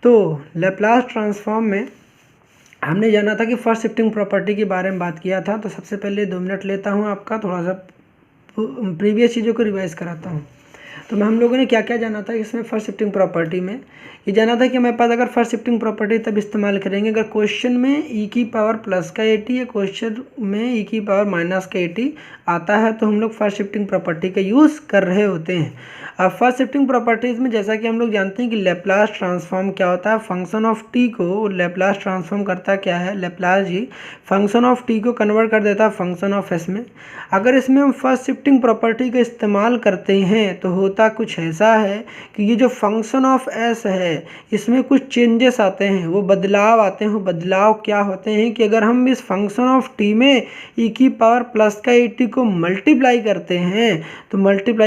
तो Laplace transform में हमने जाना था कि फर्स्ट शिफ्टिंग प्रॉपर्टी के बारे में बात किया था। तो सबसे पहले 2 मिनट लेता हूँ आपका, थोड़ा सा प्रीवियस चीज़ों को रिवाइज कराता हूँ। तो हम लोगों ने क्या क्या जाना था इसमें फर्स्ट शिफ्टिंग प्रॉपर्टी में, ये जाना था कि हमारे पास अगर फर्स्ट शिफ्टिंग प्रॉपर्टी तब इस्तेमाल करेंगे अगर क्वेश्चन में ई की पावर प्लस का 80 या क्वेश्चन में ई की पावर माइनस का 80 आता है तो हम लोग फर्स्ट शिफ्टिंग प्रॉपर्टी का यूज़ कर रहे होते हैं। अब फर्स्ट शिफ्टिंग प्रॉपर्टीज़ में जैसा कि हम लोग जानते हैं कि लैप्लास ट्रांसफॉर्म क्या होता है, फंक्शन ऑफ टी को लैप्लास ट्रांसफॉर्म करता क्या है, Laplace G function of T को कन्वर्ट कर देता है फंक्शन ऑफ एस में। अगर इसमें हम फर्स्ट शिफ्टिंग प्रॉपर्टी का इस्तेमाल करते हैं तो होता कुछ ऐसा है कि ये जो फंक्शन ऑफ एस है इसमें कुछ चेंजेस आते हैं, वो बदलाव आते हैं। वो बदलाव क्या होते हैं कि अगर हम इस फंक्शन ऑफ टी में ई की पावर प्लस का 80 को मल्टीप्लाई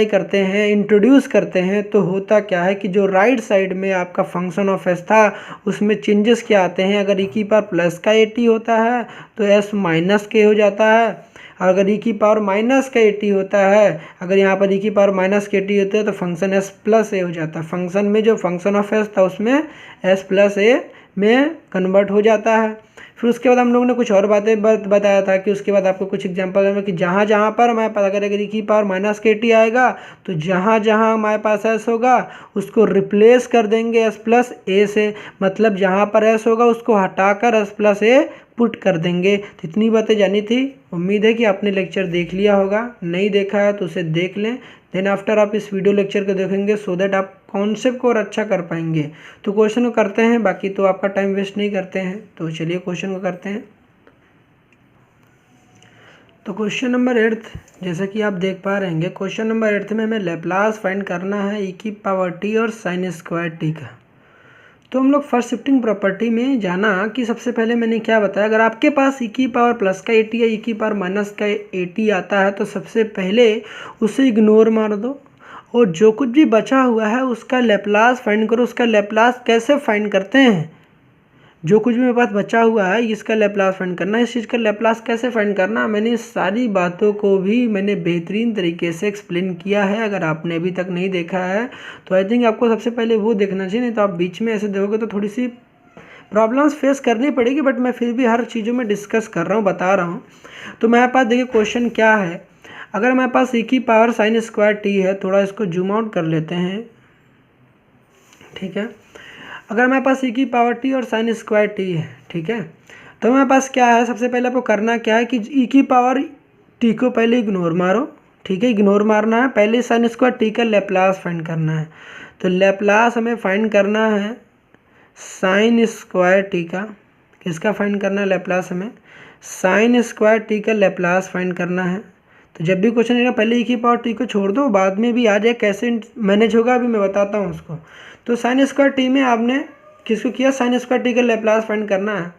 करते हैं इंट्रोड्यूस करते हैं तो होता क्या है कि जो राइट साइड में आपका फंक्शन ऑफ एस था उसमें चेंजेस क्या आते हैं। अगर ई की पावर प्लस का 80 होता है तो एस माइनस के हो जाता है, और अगर ई की पावर माइनस का 80 होता है, अगर यहाँ पर ई की पावर माइनस का 80 होता है तो फंक्शन एस प्लस ए हो जाता है। फंक्शन में जो फंक्शन ऑफ एस था उसमें एस प्लस ए में कन्वर्ट हो जाता है। फिर उसके बाद हम लोगों ने कुछ और बातें बताया था कि उसके बाद आपको कुछ एग्जांपल है कि जहाँ जहाँ पर हमारे पास अगर ई की पावर माइनस के 80 आएगा तो जहाँ जहाँ हमारे पास एस होगा उसको रिप्लेस कर देंगे एस प्लस ए से, मतलब जहाँ पर एस होगा उसको हटाकर एस प्लस ए पुट कर देंगे। तो इतनी बातें जानी थी। उम्मीद है कि आपने लेक्चर देख लिया होगा, नहीं देखा है तो उसे देख लें। देन आफ्टर आप इस वीडियो लेक्चर को देखेंगे सो दैट आप कॉन्सेप्ट को और अच्छा कर पाएंगे। तो क्वेश्चन को करते हैं, बाकी तो आपका टाइम वेस्ट नहीं करते हैं। तो चलिए क्वेश्चन को करते हैं। तो क्वेश्चन नंबर 8 जैसा कि आप देख पा रहे हैं, क्वेश्चन नंबर 8 में हमें लैप्लास फाइंड करना है ई की पावर टी और साइन स्क्वायर टी का। तो हम लोग फर्स्ट शिफ्टिंग प्रॉपर्टी में जाना कि सबसे पहले मैंने क्या बताया, अगर आपके पास ई की पावर प्लस का 80 या ई की पावर माइनस का 80 आता है तो सबसे पहले उसे इग्नोर मार दो और जो कुछ भी बचा हुआ है उसका लैप्लास फाइंड करो। उसका लैप्लास कैसे फाइंड करते हैं, जो कुछ भी मेरे पास बचा हुआ है इसका लैप्लास फाइंड करना है। इस चीज़ का लैप्लास कैसे फाइंड करना, मैंने सारी बातों को भी मैंने बेहतरीन तरीके से एक्सप्लेन किया है। अगर आपने अभी तक नहीं देखा है तो आई थिंक आपको सबसे पहले वो देखना चाहिए, नहीं तो आप बीच में ऐसे देखोगे तो थोड़ी सी प्रॉब्लम्स फेस करनी पड़ेगी। बट मैं फिर भी हर चीज़ों में डिस्कस कर रहा हूँ, बता रहा हूँ। तो मेरे पास देखिए क्वेश्चन क्या है, अगर हमारे पास ई की पावर साइन स्क्वायर टी है, थोड़ा इसको जूम आउट कर लेते हैं, ठीक है। अगर हमारे पास ई की पावर टी और साइन स्क्वायर टी है, ठीक है, तो हमारे पास क्या है, सबसे पहले आपको करना क्या है कि ई की पावर टी को पहले इग्नोर मारो, ठीक है, इग्नोर मारना है। पहले साइन स्क्वायर टी का लैप्लास फाइंड करना है। तो लैप्लास हमें फाइंड करना है साइन स्क्वायर टी का, किसका फाइंड करना है लैप्लास, हमें साइन स्क्वायर टी का लैप्लास फाइंड करना है। तो जब भी क्वेश्चन आएगा पहले ई की पावर टी को छोड़ दो, बाद में भी आ जाए, कैसे मैनेज होगा अभी मैं बताता हूँ उसको। तो साइन स्क्वायर टी में आपने किसको किया, साइन स्क्वायर टी का लैप्लास फाइंड करना है।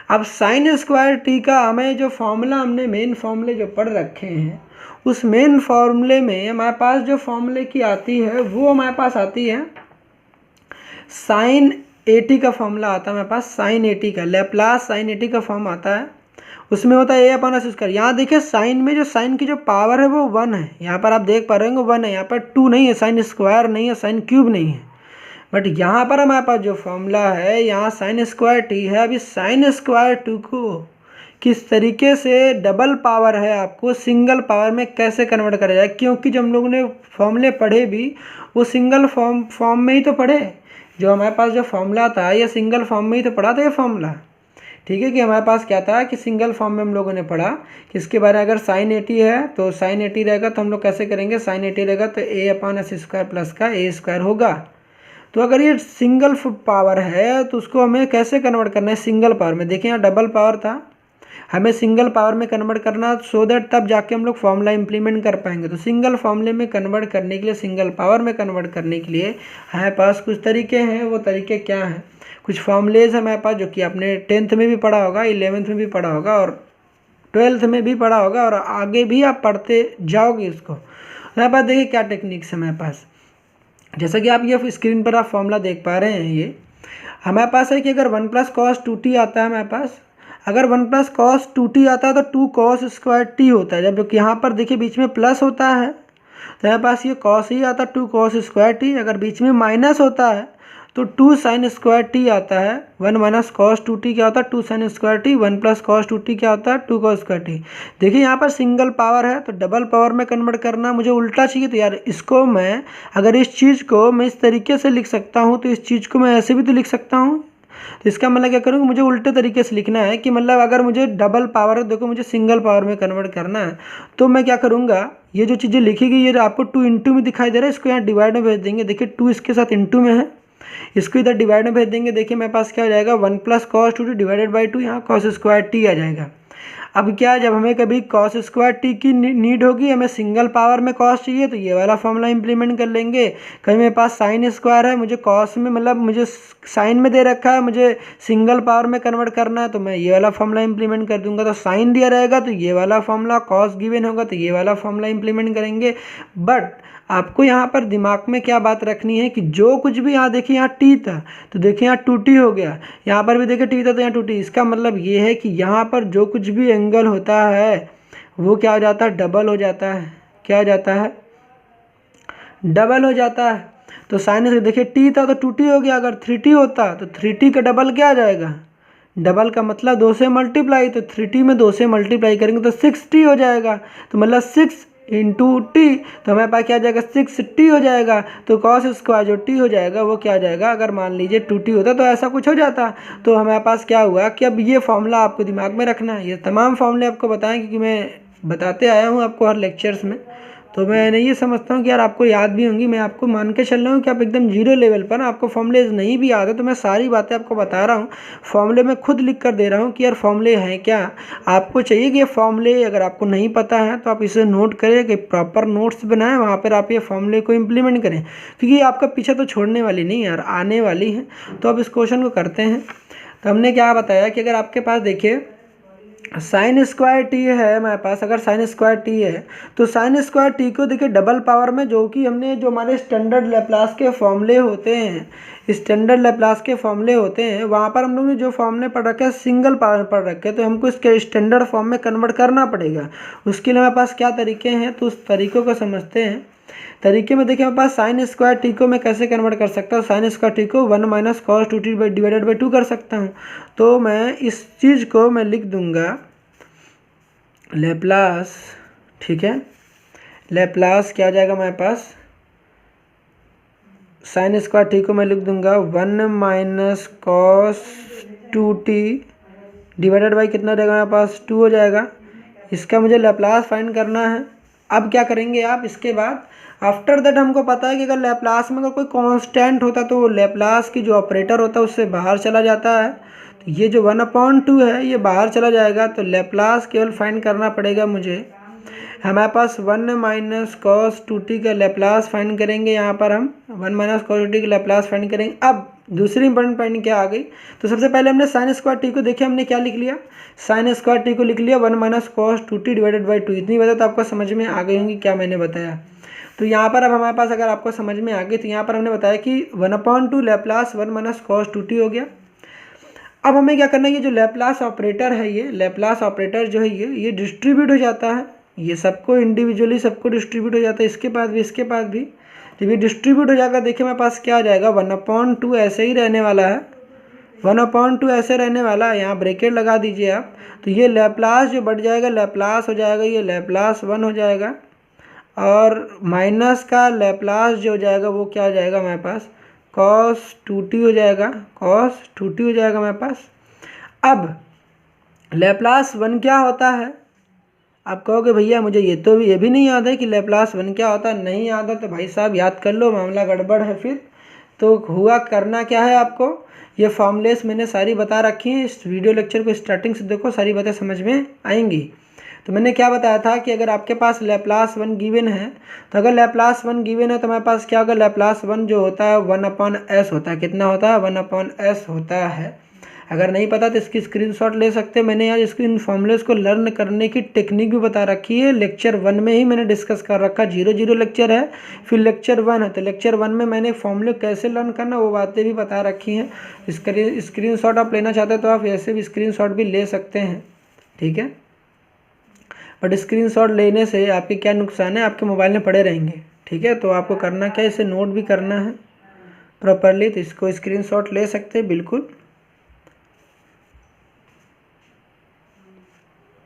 अब साइन स्क्वायर टी का हमें जो फॉर्मूला हमने मेन फॉर्मूले जो पढ़ रखे हैं उस मेन फॉर्मूले में हमारे पास जो फॉर्मूले की आती है वो हमारे पास आती है साइन 80 का फॉर्मूला आता है हमारे पास, साइन 80 का लैप्लास साइन 80 का फॉर्म आता है। उसमें होता है ए अपॉन एस स्क्वायर। यहाँ देखिए साइन में जो साइन की जो पावर है वो 1 है, यहाँ पर आप देख पा रहे होंगे 1 है, यहाँ पर 2 नहीं है, साइन स्क्वायर नहीं है, साइन क्यूब नहीं है। बट यहाँ पर हमारे पास जो फॉर्मूला है यहाँ साइन स्क्वायर टी है। अभी साइन स्क्वायर टू को किस तरीके से डबल पावर है आपको सिंगल पावर में कैसे कन्वर्ट करा जाए, क्योंकि जब हम लोगों ने फॉर्मूले पढ़े भी वो सिंगल फॉर्म में ही तो पढ़े। जो हमारे पास जो फॉर्मूला था ये सिंगल फॉर्म में ही तो पढ़ा था ये फॉर्मूला, ठीक है। कि हमारे पास क्या था कि सिंगल फॉर्म में हम लोगों ने पढ़ा कि इसके बारे में अगर साइन 80 है तो साइन 80 रहेगा तो हम लोग कैसे करेंगे, साइन 80 रहेगा तो ए अपॉन एस स्क्वायर प्लस का ए स्क्वायर होगा। तो अगर ये सिंगल पावर है तो उसको हमें कैसे कन्वर्ट करना है सिंगल पावर में। देखिए यहाँ डबल पावर था, हमें सिंगल पावर में कन्वर्ट करना सो दैट तब जाके हम लोग फॉर्मूला इंप्लीमेंट कर पाएंगे। तो सिंगल फॉर्मूले में कन्वर्ट करने के लिए, सिंगल पावर में कन्वर्ट करने के लिए हमारे पास कुछ तरीके हैं। वो तरीके क्या हैं, कुछ फॉर्मूलेज है हमारे पास जो कि आपने 10th में भी पढ़ा होगा, 11th में भी पढ़ा होगा और 12th में भी पढ़ा होगा और आगे भी आप पढ़ते जाओगे इसको। हमारे पास देखिए क्या टेक्निक्स है हमारे पास, जैसा कि आप ये स्क्रीन पर आप फॉर्मूला देख पा रहे हैं। ये हमारे पास है कि अगर 1 + cos 2t आता है हमारे पास, अगर 1 + cos 2t आता है तो 2 cos स्क्वायर टी होता है। जब यहाँ पर देखिए बीच में प्लस होता है तो हमारे पास ये cos ही आता है 2 cos स्क्वायर टी। अगर बीच में माइनस होता है तो 2 साइन स्क्वायर टी आता है, 1 माइनस कॉस 2t क्या होता है 2 sine square T, 1 plus cos 2t क्या होता है 2 कॉस स्क्वायर टी। देखिए यहाँ पर सिंगल पावर है तो डबल पावर में कन्वर्ट करना मुझे उल्टा चाहिए, तो यार इसको मैं अगर इस चीज़ को मैं इस तरीके से लिख सकता हूँ तो इस चीज़ को मैं ऐसे भी तो लिख सकता हूँ। तो इसका मतलब क्या करूँगा, मुझे उल्टे तरीके से लिखना है कि मतलब अगर मुझे डबल पावर है, देखो मुझे सिंगल पावर में कन्वर्ट करना है, तो मैं क्या करूँगा, ये जो चीज़ें लिखी गई है आपको 2 इंटू में दिखाई दे रहा है, इसको यहाँ डिवाइड में भेज देंगे। देखिए 2 इसके साथ इंटू में है, इसको इधर डिवाइड में भेज देंगे। देखिए मेरे पास क्या हो जाएगा 1 plus cos 2t divided by 2, यहाँ कॉस स्क्वायर टी आ जाएगा। अब क्या, जब हमें कभी कॉस स्क्वायर टी की नीड होगी, हमें सिंगल पावर में कॉस चाहिए, तो ये वाला फॉर्मूला इंप्लीमेंट कर लेंगे। कहीं मेरे पास साइन स्क्वायर है, मुझे कॉस में मतलब मुझे साइन में दे रखा है, मुझे सिंगल पावर में कन्वर्ट करना है, तो मैं ये वाला फॉर्मूला इंप्लीमेंट कर दूंगा। तो साइन दिया रहेगा तो ये वाला फॉर्मूला, कॉस गिवन होगा तो ये वाला फॉर्मूला इंप्लीमेंट करेंगे। बट आपको यहाँ पर दिमाग में क्या बात रखनी है कि जो कुछ भी यहाँ देखिए, यहाँ टी था तो देखिए यहाँ 2t हो गया, यहाँ पर भी देखिए टी था तो यहाँ 2t। इसका मतलब ये है कि यहाँ पर जो कुछ भी एंगल होता है वो क्या हो जाता है, डबल हो जाता है। क्या हो जाता है, डबल हो जाता है। तो साइन से देखिए टी था तो 2t हो गया, अगर 3t होता तो 3t का डबल क्या आ जाएगा, डबल का मतलब 2 से मल्टीप्लाई, तो 3t में 2 से मल्टीप्लाई करेंगे तो 6t हो जाएगा। तो मतलब 6 इंटू टी, तो हमारे पास क्या आ जाएगा 6t हो जाएगा। तो कॉस स्क्वायर जो टी हो जाएगा वो क्या आ जाएगा, अगर मान लीजिए 2t होता तो ऐसा कुछ हो जाता। तो हमारे पास क्या हुआ कि अब ये फॉर्मूला आपको दिमाग में रखना है। ये तमाम फॉर्मूले आपको बताएं क्योंकि मैं बताते आया हूँ आपको हर लेक्चर्स में, तो मैं ये समझता हूँ कि यार आपको याद भी होंगी। मैं आपको मान के चल रहा हूँ कि आप एकदम जीरो लेवल पर, आपको फॉर्मूले नहीं भी याद है, तो मैं सारी बातें आपको बता रहा हूँ। फॉर्मूले में खुद लिख कर दे रहा हूँ कि यार फॉर्मूले हैं क्या। आपको चाहिए कि ये फॉर्मूले अगर आपको नहीं पता है तो आप इसे नोट करें, कि प्रॉपर नोट्स बनाएं, वहाँ पर आप ये फॉर्मूले को इम्प्लीमेंट करें, क्योंकि ये आपका पीछे तो छोड़ने वाली नहीं यार, आने वाली है। तो अब इस क्वेश्चन को करते हैं। तो हमने क्या बताया कि अगर आपके पास देखिए साइन स्क्वायर टी है हमारे पास, अगर साइन स्क्वायर टी है तो साइन स्क्वायर टी को देखिए डबल पावर में, जो कि हमने जो हमारे स्टैंडर्ड लैप्लास के फॉर्मूले होते हैं, स्टैंडर्ड लैप्लास के फॉर्मूले होते हैं, वहाँ पर हम लोग ने जो फॉर्मूले पढ़ रखे हैं सिंगल पावर पढ़ रखे हैं, तो हमको इसके स्टैंडर्ड फॉर्म में कन्वर्ट करना पड़ेगा। उसके लिए हमारे पास क्या तरीके हैं, तो उस तरीक़ों को समझते हैं। तरीके में देखिए हमारे पास साइन स्क्वायर टी को मैं कैसे कन्वर्ट कर सकता हूँ, साइन स्क्वायर टी को 1 minus cos 2t divided by 2 कर सकता हूँ। तो मैं इस चीज़ को मैं लिख दूंगा लैप्लास, ठीक है, लैप्लास क्या आ जाएगा हमारे पास, साइन स्क्वायर टी को मैं लिख दूंगा 1 minus cos 2t divided by कितना रहेगा हमारे पास 2 हो जाएगा। इसका मुझे लैप्लास फाइंड करना है। अब क्या करेंगे आप, इसके बाद आफ्टर दैट हमको पता है कि अगर लैप्लास में अगर कोई कांस्टेंट होता तो वो लैप्लास की जो ऑपरेटर होता है उससे बाहर चला जाता है, तो ये जो 1/2 है ये बाहर चला जाएगा। तो लैप्लास केवल फाइंड करना पड़ेगा मुझे। हमारे पास 1 माइनस कॉस 2t का लैप्लास फाइंड करेंगे, यहाँ पर हम 1 माइनस कॉस 2t का लैप्लास फाइंड करेंगे। अब दूसरी इंपॉर्टेंट पॉइंट क्या आ गई, तो सबसे पहले हमने साइन स्क्वायर टी को देखिए हमने क्या लिख लिया, साइन स्क्वायर टी को लिख लिया 1 minus cos 2t divided by 2। इतनी बातें तो आपको समझ में आ गई होंगी क्या मैंने बताया। तो यहाँ पर अब हमारे पास अगर आपको समझ में आ गई, तो यहाँ पर हमने बताया कि 1/2 लैप्लास 1 माइनस कॉस 2t हो गया। अब हमें क्या करना है, ये जो लैप्लास ऑपरेटर है, ये लैप्लास ऑपरेटर जो है ये डिस्ट्रीब्यूट हो जाता है, ये सबको इंडिविजुअली सबको डिस्ट्रीब्यूट हो जाता है, इसके पास भी इसके पास भी। जब ये डिस्ट्रीब्यूट हो जाएगा देखिए मेरे पास क्या आ जाएगा 1/2 ऐसे ही रहने वाला है, 1/2 ऐसे रहने वाला है, यहाँ ब्रैकेट लगा दीजिए आप। तो ये लैप्लास जो बढ़ जाएगा लैप्लास हो जाएगा, ये लैप्लास 1 हो जाएगा, और माइनस का लैप्लास जो हो जाएगा वो क्या हो जाएगा हमारे पास cos 2t हो जाएगा, cos 2t हो जाएगा हमारे पास। अब लैप्लास 1 क्या होता है, आप कहोगे भैया मुझे ये भी नहीं याद है कि लैप्लास 1 क्या होता है। नहीं याद है तो भाई साहब याद कर लो, मामला गड़बड़ है फिर। तो हुआ करना क्या है, आपको ये फॉर्मूलेस मैंने सारी बता रखी हैं, इस वीडियो लेक्चर को स्टार्टिंग से देखो, सारी बातें समझ में आएंगी। तो मैंने क्या बताया था कि अगर आपके पास लैप्लास 1 गिवन है, तो अगर लैप्लास 1 गिवन है तो हमारे पास क्या होगा, लैप्लास 1 जो होता है 1/s होता है। कितना होता है, 1/s होता है। अगर नहीं पता तो इसकी स्क्रीनशॉट ले सकते हैं। मैंने यार इसकी इन फॉर्मूलेस को लर्न करने की टेक्निक भी बता रखी है, लेक्चर 1 में ही मैंने डिस्कस कर रखा। 0 लेक्चर है, फिर लेक्चर 1 है, तो लेक्चर 1 में मैंने फॉर्मूले कैसे लर्न करना वो बातें भी बता रखी हैं। स्क्रीनशॉट आप लेना चाहते हैं तो आप ऐसे भी स्क्रीनशॉट भी ले सकते हैं, ठीक है। बट स्क्रीनशॉट लेने से आपके क्या नुकसान है, आपके मोबाइल में पड़े रहेंगे, ठीक है। तो आपको करना क्या है, इसे नोट भी करना है, प्रॉपरली, तो इसको स्क्रीनशॉट ले सकते हैं बिल्कुल।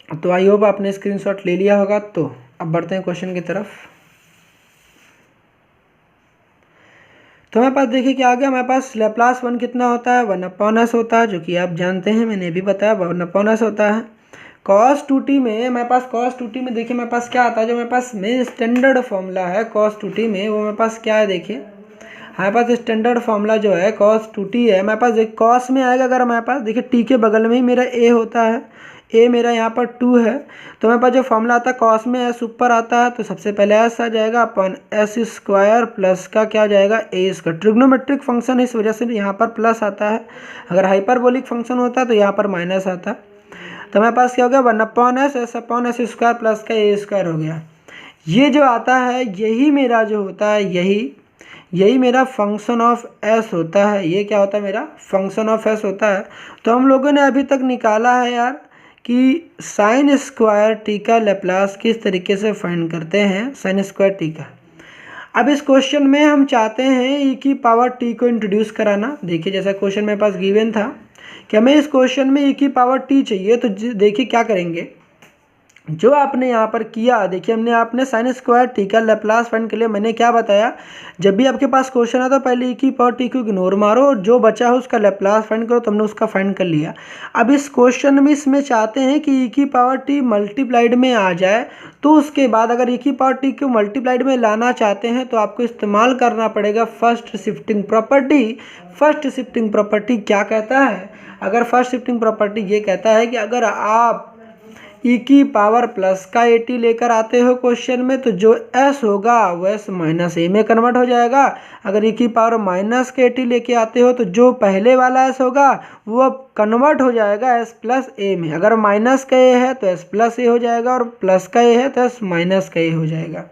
तो आई होप आपने स्क्रीनशॉट ले लिया होगा। तो अब बढ़ते हैं क्वेश्चन की तरफ। तो हमारे पास देखिए क्या आ गया, हमारे पास लैप्लास वन कितना होता है, 1/s होता है, जो कि आप जानते हैं, मैंने भी बताया 1/s होता है। cos 2t में हमारे पास cos 2t में देखिए हमारे पास क्या आता है, जो हमारे पास मेन स्टैंडर्ड फॉर्मूला है cos 2t में, वो हमारे पास क्या है, देखिए हमारे पास स्टैंडर्ड फॉर्मूला जो है cos 2t है। हमारे पास एक cos में आएगा, अगर हमारे पास देखिए t के बगल में ही मेरा a होता है, a मेरा यहाँ पर 2 है, तो हमारे पास जो फॉर्मूला आता है cos में s ऊपर आता है, तो सबसे पहले s आ जाएगा अपन s² प्लस का क्या आ जाएगा a²। ट्रिग्नोमेट्रिक फंक्शन इस वजह से यहाँ पर प्लस आता है, अगर हाइपरबोलिक फंक्शन होता है तो यहाँ पर माइनस आता। तो हमारे पास क्या हो गया 1/s s/s² प्लस का a² हो गया। ये जो आता है यही मेरा जो होता है, यही मेरा फंक्शन ऑफ s होता है। ये क्या होता है, मेरा फंक्शन ऑफ s होता है। तो हम लोगों ने अभी तक निकाला है यार कि sin² t का लैप्लास किस तरीके से फाइंड करते हैं, sin² t का। अब इस क्वेश्चन में हम चाहते हैं e⁻t को इंट्रोड्यूस कराना। देखिए जैसा क्वेश्चन मेरे पास गिवन था कि हमें इस क्वेश्चन में e⁻t चाहिए, तो देखिए क्या करेंगे, जो आपने यहाँ पर किया, देखिए हमने आपने sin² t का लैप्लास फाइंड के लिए मैंने क्या बताया, जब भी आपके पास क्वेश्चन आता है पहले e⁻t को इग्नोर मारो और जो बचा है उसका लैप्लास फाइंड करो, तो हमने उसका फाइंड कर लिया। अब इस क्वेश्चन में इसमें चाहते हैं कि e⁻t मल्टीप्लाइड में आ जाए, तो उसके बाद अगर e⁻t को मल्टीप्लाइड में लाना चाहते हैं तो आपको इस्तेमाल करना पड़ेगा first shifting property. First shifting property क्या कहता है, अगर फर्स्ट शिफ्टिंग प्रॉपर्टी ये कहता है कि अगर आप e⁻+ at लेकर आते हो क्वेश्चन में, तो जो s होगा वो s-a में कन्वर्ट हो जाएगा। अगर e⁻−at लेके आते हो तो जो पहले वाला s होगा वो कन्वर्ट हो जाएगा s+a में। अगर माइनस का a है तो s+a हो जाएगा और प्लस का a है तो s-a हो जाएगा।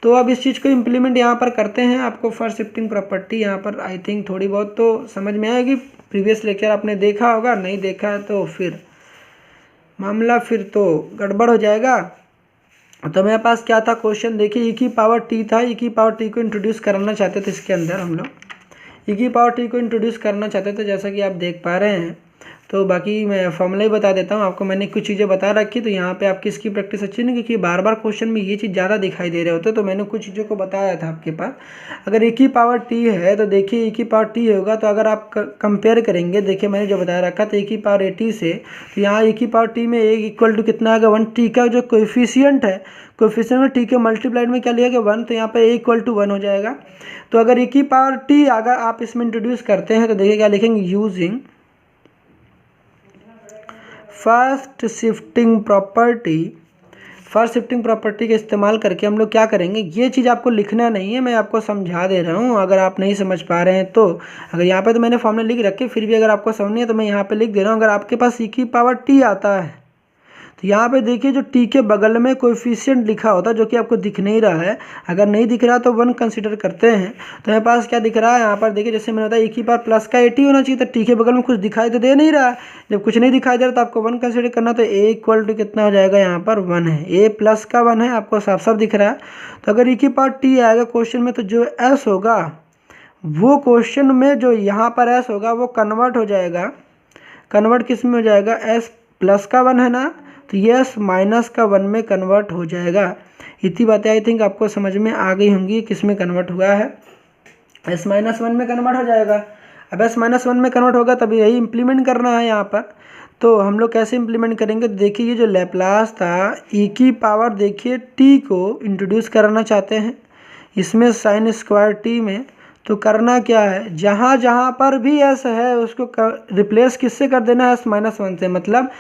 तो अब इस चीज़ को इम्प्लीमेंट यहाँ पर करते हैं। आपको फर्स्ट शिफ्टिंग प्रॉपर्टी यहाँ पर आई थिंक थोड़ी बहुत तो समझ में आएगी, प्रीवियस लेक्चर आपने देखा होगा, नहीं देखा है तो फिर मामला फिर तो गड़बड़ हो जाएगा। तो मेरे पास क्या था क्वेश्चन, देखिए e⁻t था, e⁻t को इंट्रोड्यूस करना चाहते थे, इसके अंदर हम लोग e⁻t को इंट्रोड्यूस करना चाहते थे, जैसा कि आप देख पा रहे हैं। तो बाकी मैं फॉर्मूला ही बता देता हूँ आपको, मैंने कुछ चीज़ें बता रखी, तो यहाँ पे आपकी इसकी प्रैक्टिस अच्छी नहीं, क्योंकि बार बार क्वेश्चन में ये चीज़ ज़्यादा दिखाई दे रहे होते, तो मैंने कुछ चीज़ों को बताया था आपके पास। अगर e⁻t है तो देखिए e⁻t होगा, तो अगर आप कंपेयर करेंगे, देखिए मैंने जो बताया रखा था e⁻at से, तो यहाँ e⁻t में इक्वल टू कितना आएगा 1, t का जो कोएफिशिएंट है, कोएफिशिएंट में t के मल्टीप्लाइड में क्या लिया गया 1, तो यहाँ पे a इक्वल टू 1 हो जाएगा। तो अगर e⁻t अगर आप इसमें इंट्रोड्यूस करते हैं तो देखिए क्या लिखेंगे, using first shifting property. First shifting property का इस्तेमाल करके हम लोग क्या करेंगे, ये चीज़ आपको लिखना नहीं है, मैं आपको समझा दे रहा हूँ, अगर आप नहीं समझ पा रहे हैं तो। अगर यहाँ पे तो मैंने फॉर्मूला लिख रखे, फिर भी अगर आपको समझ नहीं है तो मैं यहाँ पे लिख दे रहा हूँ। अगर आपके पास e⁻t आता है तो यहाँ पे देखिए जो t के बगल में कोएफिशिएंट लिखा होता है, जो कि आपको दिख नहीं रहा है, अगर नहीं दिख रहा तो 1 कंसीडर करते हैं। तो मेरे पास क्या दिख रहा है यहाँ पर, देखिए जैसे मैंने बताया e⁻+at होना चाहिए, तो t के बगल में कुछ दिखाई तो दे नहीं रहा है। जब कुछ नहीं दिखाई दे रहा तो आपको 1 कंसीडर करना, तो a इक्वल टू कितना हो जाएगा, यहाँ पर 1 है, a प्लस का 1 है, आपको साफ साफ दिख रहा है। तो अगर e⁻t आएगा क्वेश्चन में, तो जो s होगा वो क्वेश्चन में जो यहाँ पर s होगा वो कन्वर्ट हो जाएगा, कन्वर्ट किस में हो जाएगा, s+ का 1 है ना, तो ये s-1 में कन्वर्ट हो जाएगा। इतनी बातें आई थिंक आपको समझ में आ गई होंगी, किस में कन्वर्ट हुआ है, s-1 में कन्वर्ट हो जाएगा। अब s-1 में कन्वर्ट होगा तब यही इम्प्लीमेंट करना है यहाँ पर। तो हम लोग कैसे इम्प्लीमेंट करेंगे, तो देखिए ये जो लैप्लास था देखिए t को इंट्रोड्यूस कराना चाहते हैं इसमें sin² t में, तो करना क्या है, जहाँ जहाँ पर भी s है उसको रिप्लेस किससे कर देना है, s-1 से, मतलब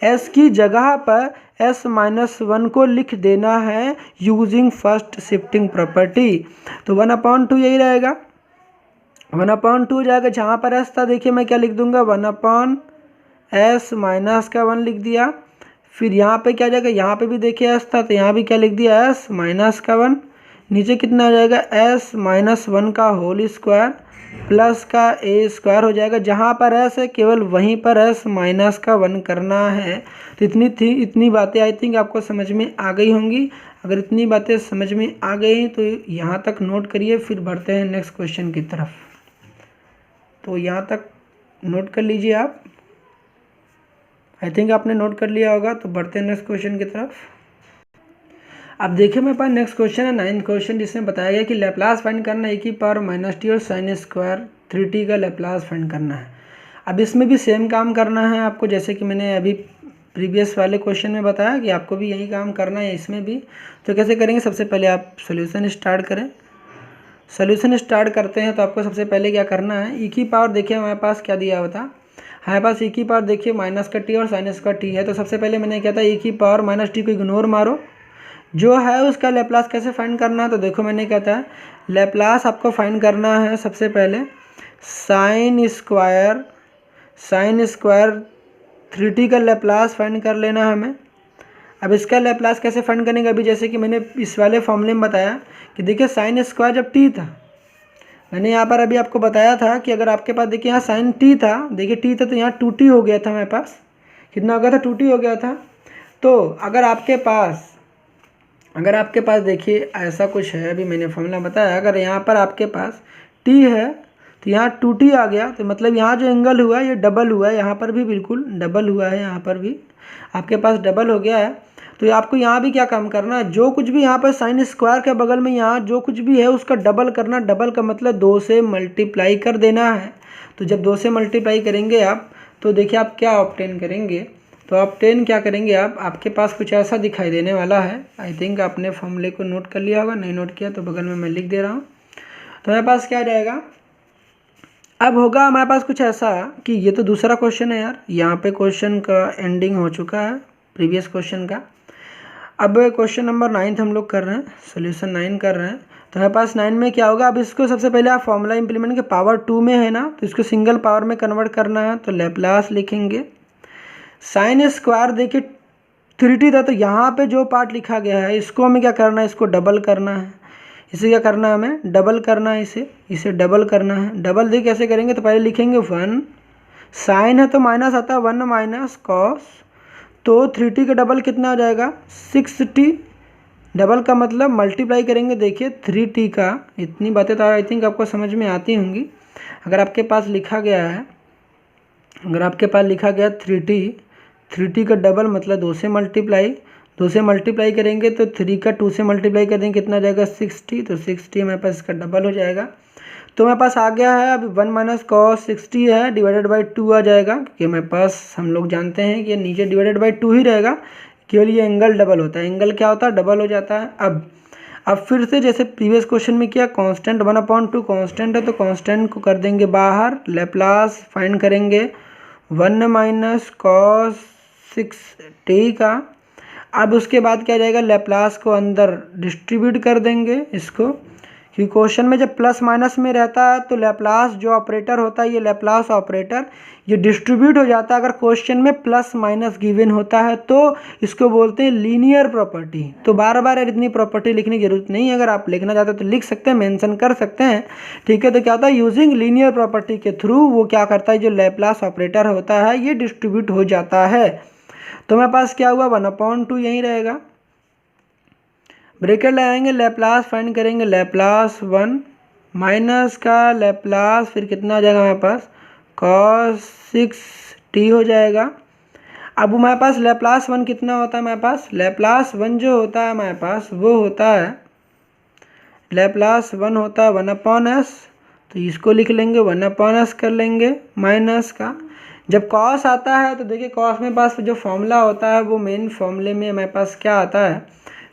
s की जगह पर s-1 को लिख देना है यूजिंग फर्स्ट शिफ्टिंग प्रॉपर्टी। तो 1/2 यही रहेगा, 1/2 हो जाएगा। जहाँ पर s था देखिए मैं क्या लिख दूंगा, 1/s-1 लिख दिया। फिर यहाँ पे क्या जाएगा, यहाँ पे भी देखिए s था तो यहाँ भी क्या लिख दिया, s-1। नीचे कितना हो जाएगा, s-1 का होल स्क्वायर प्लस का a² हो जाएगा। जहाँ पर s है केवल वहीं पर s-1 करना है। तो इतनी बातें आई थिंक आपको समझ में आ गई होंगी। अगर इतनी बातें समझ में आ गई तो यहाँ तक नोट करिए, फिर बढ़ते हैं नेक्स्ट क्वेश्चन की तरफ। तो यहाँ तक नोट कर लीजिए आप। आई थिंक आपने नोट कर लिया होगा। तो बढ़ते हैं नेक्स्ट क्वेश्चन की तरफ। अब देखिए मेरे पास नेक्स्ट क्वेश्चन है 9th क्वेश्चन, जिसमें बताया गया कि लैप्लास फाइंड करना है e⁻−t और sin स्क्वायर 3t का लैप्लास फाइंड करना है। अब इसमें भी सेम काम करना है आपको, जैसे कि मैंने अभी प्रीवियस वाले क्वेश्चन में बताया कि आपको भी यही काम करना है इसमें भी। तो कैसे करेंगे, सबसे पहले आप सोल्यूशन स्टार्ट करें। सोल्यूशन स्टार्ट करते हैं तो आपको सबसे पहले क्या करना है, e की पावर देखिए हमारे पास क्या दिया हुआ था, हमारे पास e की पावर देखिए -t और sin स्क्वायर t है। तो सबसे पहले मैंने क्या था, e की पावर -t को इग्नोर मारो, जो है उसका लैप्लास कैसे फाइंड करना है। तो देखो मैंने क्या था, लैप्लास आपको फाइंड करना है सबसे पहले sin स्क्वायर 3t का लैप्लास फाइंड कर लेना है हमें। अब इसका लैप्लास कैसे फाइंड करेंगे, अभी जैसे कि मैंने इस वाले फॉर्मूले में बताया कि देखिए sin स्क्वायर जब t था, मैंने यहाँ पर अभी आपको बताया था कि अगर आपके पास देखिए यहाँ sin t था, देखिए t था तो यहाँ 2t हो गया था हमारे पास, कितना हो गया था, 2t हो गया था। तो अगर आपके पास देखिए ऐसा कुछ है, अभी मैंने फॉर्मूला बताया, अगर यहाँ पर आपके पास t है तो यहाँ 2t आ गया, तो मतलब यहाँ जो एंगल हुआ है ये डबल हुआ है, यहाँ पर भी बिल्कुल डबल हुआ है, यहाँ पर भी आपके पास डबल हो गया है। तो आपको यहाँ भी क्या काम करना है, जो कुछ भी यहाँ पर साइन स्क्वायर के बगल में यहाँ जो कुछ भी है उसका डबल करना, डबल का मतलब 2 से मल्टीप्लाई कर देना है। तो जब 2 से मल्टीप्लाई करेंगे आप, तो देखिए आप क्या ऑब्टेन करेंगे, तो ऑब्टेन क्या करेंगे आप, आपके पास कुछ ऐसा दिखाई देने वाला है। आई थिंक आपने फॉर्मूले को नोट कर लिया होगा, नहीं नोट किया तो बगल में मैं लिख दे रहा हूँ। तो हमारे पास क्या रहेगा, अब होगा हमारे पास कुछ ऐसा कि ये तो दूसरा क्वेश्चन है यार, यहाँ पे क्वेश्चन का एंडिंग हो चुका है प्रीवियस क्वेश्चन का। अब क्वेश्चन नंबर 9 हम लोग कर रहे हैं, सोल्यूशन 9 कर रहे हैं। तो हमारे पास 9 में क्या होगा, अब इसको सबसे पहले आप फॉर्मूला इंप्लीमेंट के पावर 2 में है ना, तो इसको सिंगल पावर में कन्वर्ट करना है। तो लैप्लास लिखेंगे साइन स्क्वायर, देखिए 3t था तो यहाँ पे जो पार्ट लिखा गया है इसको हमें क्या करना है, इसको डबल करना है। इसे क्या करना है, हमें डबल करना है, इसे डबल करना है। डबल देखिए कैसे करेंगे, तो पहले लिखेंगे 1, साइन है तो माइनस आता है 1 माइनस कॉस, तो 3t का डबल कितना हो जाएगा 6t, डबल का मतलब मल्टीप्लाई करेंगे देखिए 3t का। इतनी बातें तो आई थिंक आपको समझ में आती होंगी। अगर आपके पास लिखा गया है, 3t का डबल मतलब 2 से मल्टीप्लाई करेंगे तो 3 का 2 से मल्टीप्लाई करेंगे कितना जाएगा 6t, तो 6t हमारे पास इसका डबल हो जाएगा। तो हमारे पास आ गया है अभी 1 माइनस कॉस 6t है डिवाइडेड बाई 2 आ जाएगा, क्योंकि हमारे पास हम लोग जानते हैं कि ये नीचे डिवाइडेड बाई 2 ही रहेगा, केवल ये एंगल डबल होता है। एंगल क्या होता है, डबल हो जाता है। अब फिर से जैसे प्रीवियस क्वेश्चन में किया, कांस्टेंट 1/2 कांस्टेंट है तो कांस्टेंट को कर देंगे बाहर, लैप्लास फाइंड करेंगे 1 माइनस कॉस 6t का। अब उसके बाद क्या जाएगा, लैप्लास को अंदर डिस्ट्रीब्यूट कर देंगे इसको, क्योंकि क्वेश्चन में जब प्लस माइनस में रहता है तो लैप्लास जो ऑपरेटर होता है, ये लैप्लास ऑपरेटर ये डिस्ट्रीब्यूट हो जाता है। अगर क्वेश्चन में प्लस माइनस गिवन होता है तो इसको बोलते हैं लीनियर प्रॉपर्टी। तो बार बार इतनी प्रॉपर्टी लिखने की जरूरत नहीं है, अगर आप लिखना चाहते हो तो लिख सकते हैं, मेंशन कर सकते हैं, ठीक है। तो क्या होता है, यूजिंग लीनियर प्रॉपर्टी के थ्रू वो क्या करता है, जो लैप्लास ऑपरेटर होता है ये डिस्ट्रीब्यूट हो जाता है। तो मेरे पास क्या हुआ 1/2 यही रहेगा, ब्रैकेट लगाएंगे, लैप्लास फाइंड करेंगे, लैप्लास 1 माइनस का लैप्लास फिर कितना आ जाएगा हमारे पास cos 6t हो जाएगा। अब हमारे पास लैप्लास 1 कितना होता है, हमारे पास लैप्लास 1 जो होता है हमारे पास वो होता है, लैप्लास 1 होता है 1/s, तो इसको लिख लेंगे 1/s कर लेंगे माइनस का। जब कॉस आता है तो देखिए कॉस में पास जो फॉर्मूला होता है वो मेन फॉर्मूले में हमारे पास क्या आता है,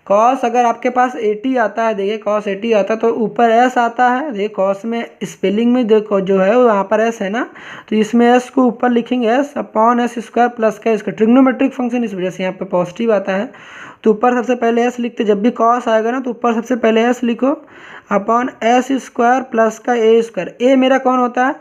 कॉस अगर आपके पास 80 आता है, देखिए कॉस 80 आता है तो ऊपर एस आता है। देखिए कॉस में स्पेलिंग में देखो जो है वो यहाँ पर एस है ना, तो इसमें एस को ऊपर लिखेंगे s/s² प्लस का इसका ट्रिग्नोमेट्रिक फंक्शन, इस वजह से यहाँ पर पॉजिटिव आता है। तो ऊपर सबसे पहले एस लिखते, जब भी कॉस आएगा ना तो ऊपर सबसे पहले एस लिखो s² प्लस का a²। ए मेरा कौन होता है,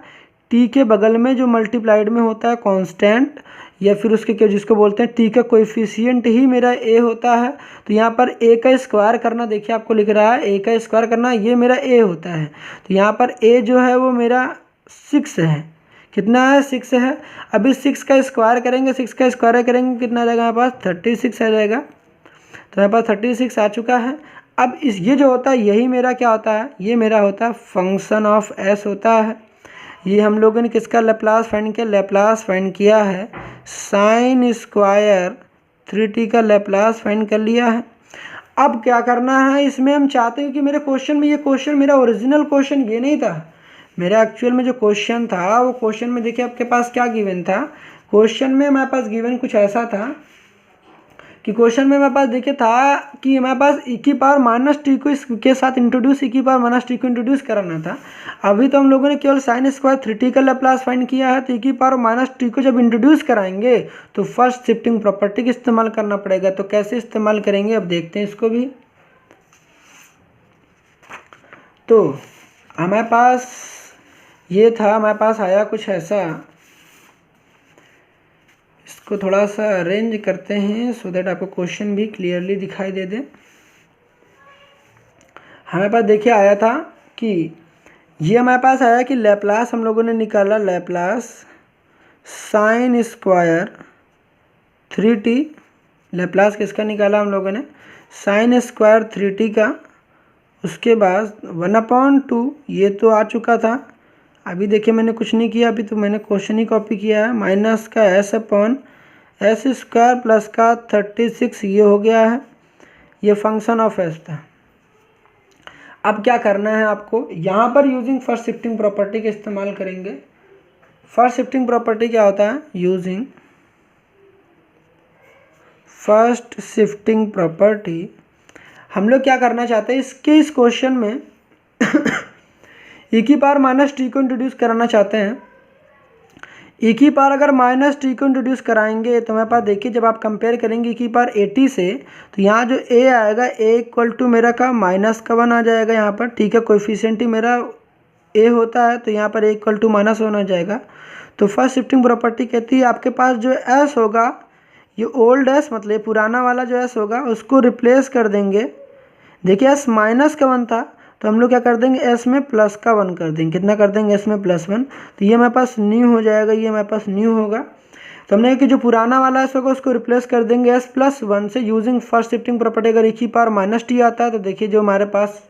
टी के बगल में जो मल्टीप्लाइड में होता है कांस्टेंट, या फिर उसके क्या जिसको बोलते हैं टी का कोएफिशिएंट ही मेरा ए होता है। तो यहाँ पर ए का स्क्वायर करना, देखिए आपको लिख रहा है ए का स्क्वायर करना, ये मेरा ए होता है। तो यहाँ पर ए जो है वो मेरा 6 है, कितना है 6 है। अभी 6 का स्क्वायर करेंगे, 6 का स्क्वायर करेंगे कितना आ जाएगा हमारे पास 36 आ जाएगा। तो हमारे पास 36 आ चुका है। अब ये जो होता है यही मेरा क्या होता है, ये मेरा होता है फंक्शन ऑफ एस होता है। ये हम लोगों ने किसका लैप्लास फाइंड किया, लैप्लास फाइंड किया है साइन स्क्वायर 3t का लैप्लास फाइंड कर लिया है। अब क्या करना है, इसमें हम चाहते हैं कि मेरे क्वेश्चन में, ये क्वेश्चन मेरा ओरिजिनल क्वेश्चन ये नहीं था, मेरा एक्चुअल में जो क्वेश्चन था वो क्वेश्चन में देखिए आपके पास क्या गिवन था, क्वेश्चन में हमारे पास गिवन कुछ ऐसा था कि क्वेश्चन में हमारे पास देखिए था कि हमारे पास e की पावर माइनस टी को इसके साथ इंट्रोड्यूस e की पावर माइनस टी को इंट्रोड्यूस कराना था। अभी तो हम लोगों ने केवल साइन स्क्वायर 3t का लैप्लास फाइंड किया है, तो e की पावर माइनस टी को जब इंट्रोड्यूस कराएंगे तो फर्स्ट शिफ्टिंग प्रॉपर्टी का इस्तेमाल करना पड़ेगा। तो कैसे इस्तेमाल करेंगे अब देखते हैं इसको भी। तो हमारे पास ये था, हमारे पास आया कुछ ऐसा, इसको थोड़ा सा अरेंज करते हैं सो दैट आपको क्वेश्चन भी क्लियरली दिखाई दे दे। हमारे पास देखिए आया था कि ये हमारे पास आया कि लैप्लास हम लोगों ने निकाला, Laplace sine square 3t, Laplace किसका निकाला हम लोगों ने, साइन स्क्वायर 3t का। उसके बाद 1/2, ये तो आ चुका था, अभी देखिए मैंने कुछ नहीं किया, अभी तो मैंने क्वेश्चन ही कॉपी किया है, माइनस का s/s स्क्वायर प्लस का 36 ये हो गया है, ये फंक्शन ऑफ s था। अब क्या करना है आपको, यहाँ पर यूजिंग फर्स्ट शिफ्टिंग प्रॉपर्टी का इस्तेमाल करेंगे। फर्स्ट शिफ्टिंग प्रॉपर्टी क्या होता है, यूजिंग फर्स्ट शिफ्टिंग प्रॉपर्टी हम लोग क्या करना चाहते हैं, इस क्वेश्चन में e की पावर माइनस टी को इंट्रोड्यूस कराना चाहते हैं। e की पावर अगर माइनस टी को इंट्रोड्यूस कराएंगे तो हमारे पास देखिए जब आप कंपेयर करेंगे e की पावर 80 से, तो यहाँ जो a आएगा a इक्वल टू मेरा का माइनस का 1 आ जाएगा यहाँ पर, ठीक है, कोएफिशिएंट ही मेरा a होता है तो यहाँ पर a इक्वल टू माइनस 1 आ जाएगा। तो फर्स्ट शिफ्टिंग प्रॉपर्टी कहती है आपके पास जो s होगा, ये ओल्ड s मतलब पुराना वाला जो s होगा उसको रिप्लेस कर देंगे। देखिए s माइनस का 1 था तो हम लोग क्या कर देंगे, s में प्लस का 1 कर देंगे, कितना कर देंगे, s में +1, तो ये हमारे पास न्यू हो जाएगा, ये हमारे पास न्यू होगा। तो हमने कि जो पुराना वाला s होगा उसको रिप्लेस कर देंगे s+1 से यूजिंग फर्स्ट शिफ्टिंग प्रॉपर्टी। अगर e की पावर माइनस टी आता है तो देखिए जो हमारे पास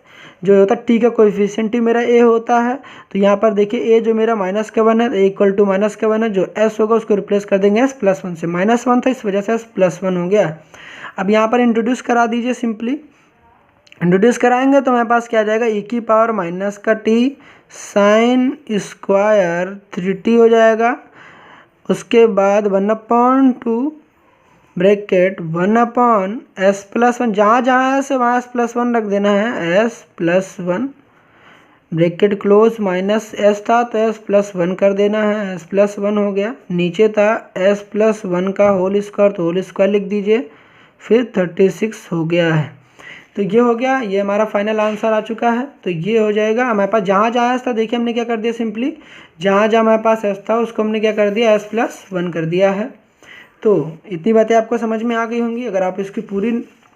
जो होता है t का कोएफिशिएंट ही मेरा a होता है, तो यहाँ पर देखिए a जो मेरा माइनस का 1 है, a इक्वल टू माइनस का 1 है, जो s होगा उसको रिप्लेस कर देंगे s+1 से, -1 था इस वजह से s+1 हो गया। अब यहाँ पर इंट्रोड्यूस करा दीजिए, सिंपली इंट्रोड्यूस कराएंगे तो हमारे पास क्या आ जाएगा, e की पावर माइनस का t साइन स्क्वायर 3t हो जाएगा। उसके बाद 1/2 ब्रैकेट 1/s+1, जहाँ जहाँ है वहाँ s+1 रख देना है, s+1 bracket close, minus s था तो s+1 कर देना है, s+1 हो गया। नीचे था s+1 का होल स्क्वायर तो होल स्क्वायर लिख दीजिए, फिर 36 हो गया है। तो ये हो गया, ये हमारा फाइनल आंसर आ चुका है। तो ये हो जाएगा हमारे पास, जहाँ जहाँ s था देखिए हमने क्या कर दिया, सिंपली जहाँ जहाँ हमारे पास s था उसको हमने क्या कर दिया, s+1 कर दिया है। तो इतनी बातें आपको समझ में आ गई होंगी। अगर आप इसकी पूरी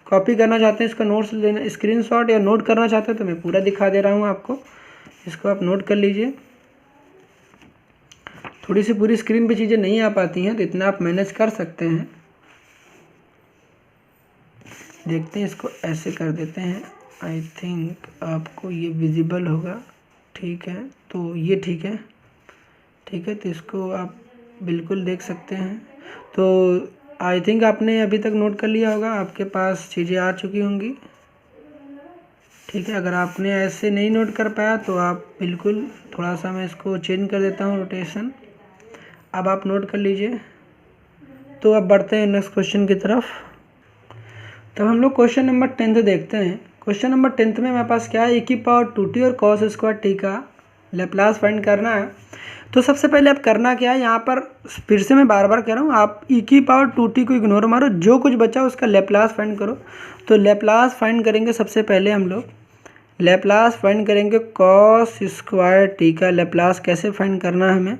कॉपी करना चाहते हैं, इसका नोट्स लेना, स्क्रीनशॉट या नोट करना चाहते हैं तो मैं पूरा दिखा दे रहा हूँ आपको, इसको आप नोट कर लीजिए। थोड़ी सी पूरी स्क्रीन पे चीज़ें नहीं आ पाती हैं तो इतना आप मैनेज कर सकते हैं। देखते हैं, इसको ऐसे कर देते हैं, आई थिंक आपको ये विजिबल होगा, ठीक है, तो ये ठीक है, ठीक है, तो इसको आप बिल्कुल देख सकते हैं। तो आई थिंक आपने अभी तक नोट कर लिया होगा, आपके पास चीज़ें आ चुकी होंगी, ठीक है। अगर आपने ऐसे नहीं नोट कर पाया तो आप बिल्कुल, थोड़ा सा मैं इसको चेंज कर देता हूँ रोटेशन, अब आप नोट कर लीजिए। तो अब बढ़ते हैं नेक्स्ट क्वेश्चन की तरफ। तब हम लोग क्वेश्चन नंबर 10 देखते हैं। क्वेश्चन नंबर 10 में हमारे पास क्या है, e की पावर 2t और cos स्क्वायर t का लैप्लास फाइंड करना है। तो सबसे पहले आप करना क्या है, यहाँ पर फिर से मैं बार बार कह रहा हूँ, आप e की पावर 2t को इग्नोर मारो, जो कुछ बचा उसका लैप्लास फाइंड करो। तो लैप्लास फाइंड करेंगे, सबसे पहले हम लोग लैप्लास फाइंड करेंगे cos स्क्वायर t का लैप्लास कैसे फाइंड करना है हमें।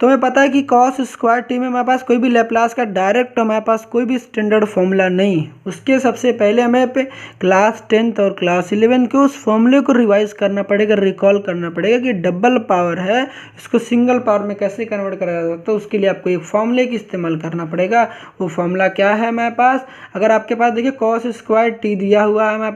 तो हमें पता है कि cos स्क्वायर टी में हमारे पास कोई भी लैप्लास का डायरेक्ट हमारे पास कोई भी स्टैंडर्ड फॉर्मूला नहीं, उसके सबसे पहले हमें पे क्लास 10th और क्लास 11 के उस फॉर्मूले को रिवाइज करना पड़ेगा, रिकॉल करना पड़ेगा कि डबल पावर है इसको सिंगल पावर में कैसे कन्वर्ट करा जा सकता है। उसके लिए आपको एक फॉर्मूले का इस्तेमाल करना पड़ेगा। वो फॉर्मूला क्या है हमारे पास, अगर आपके पास देखिए cos स्क्वायर टी दिया हुआ है हमारे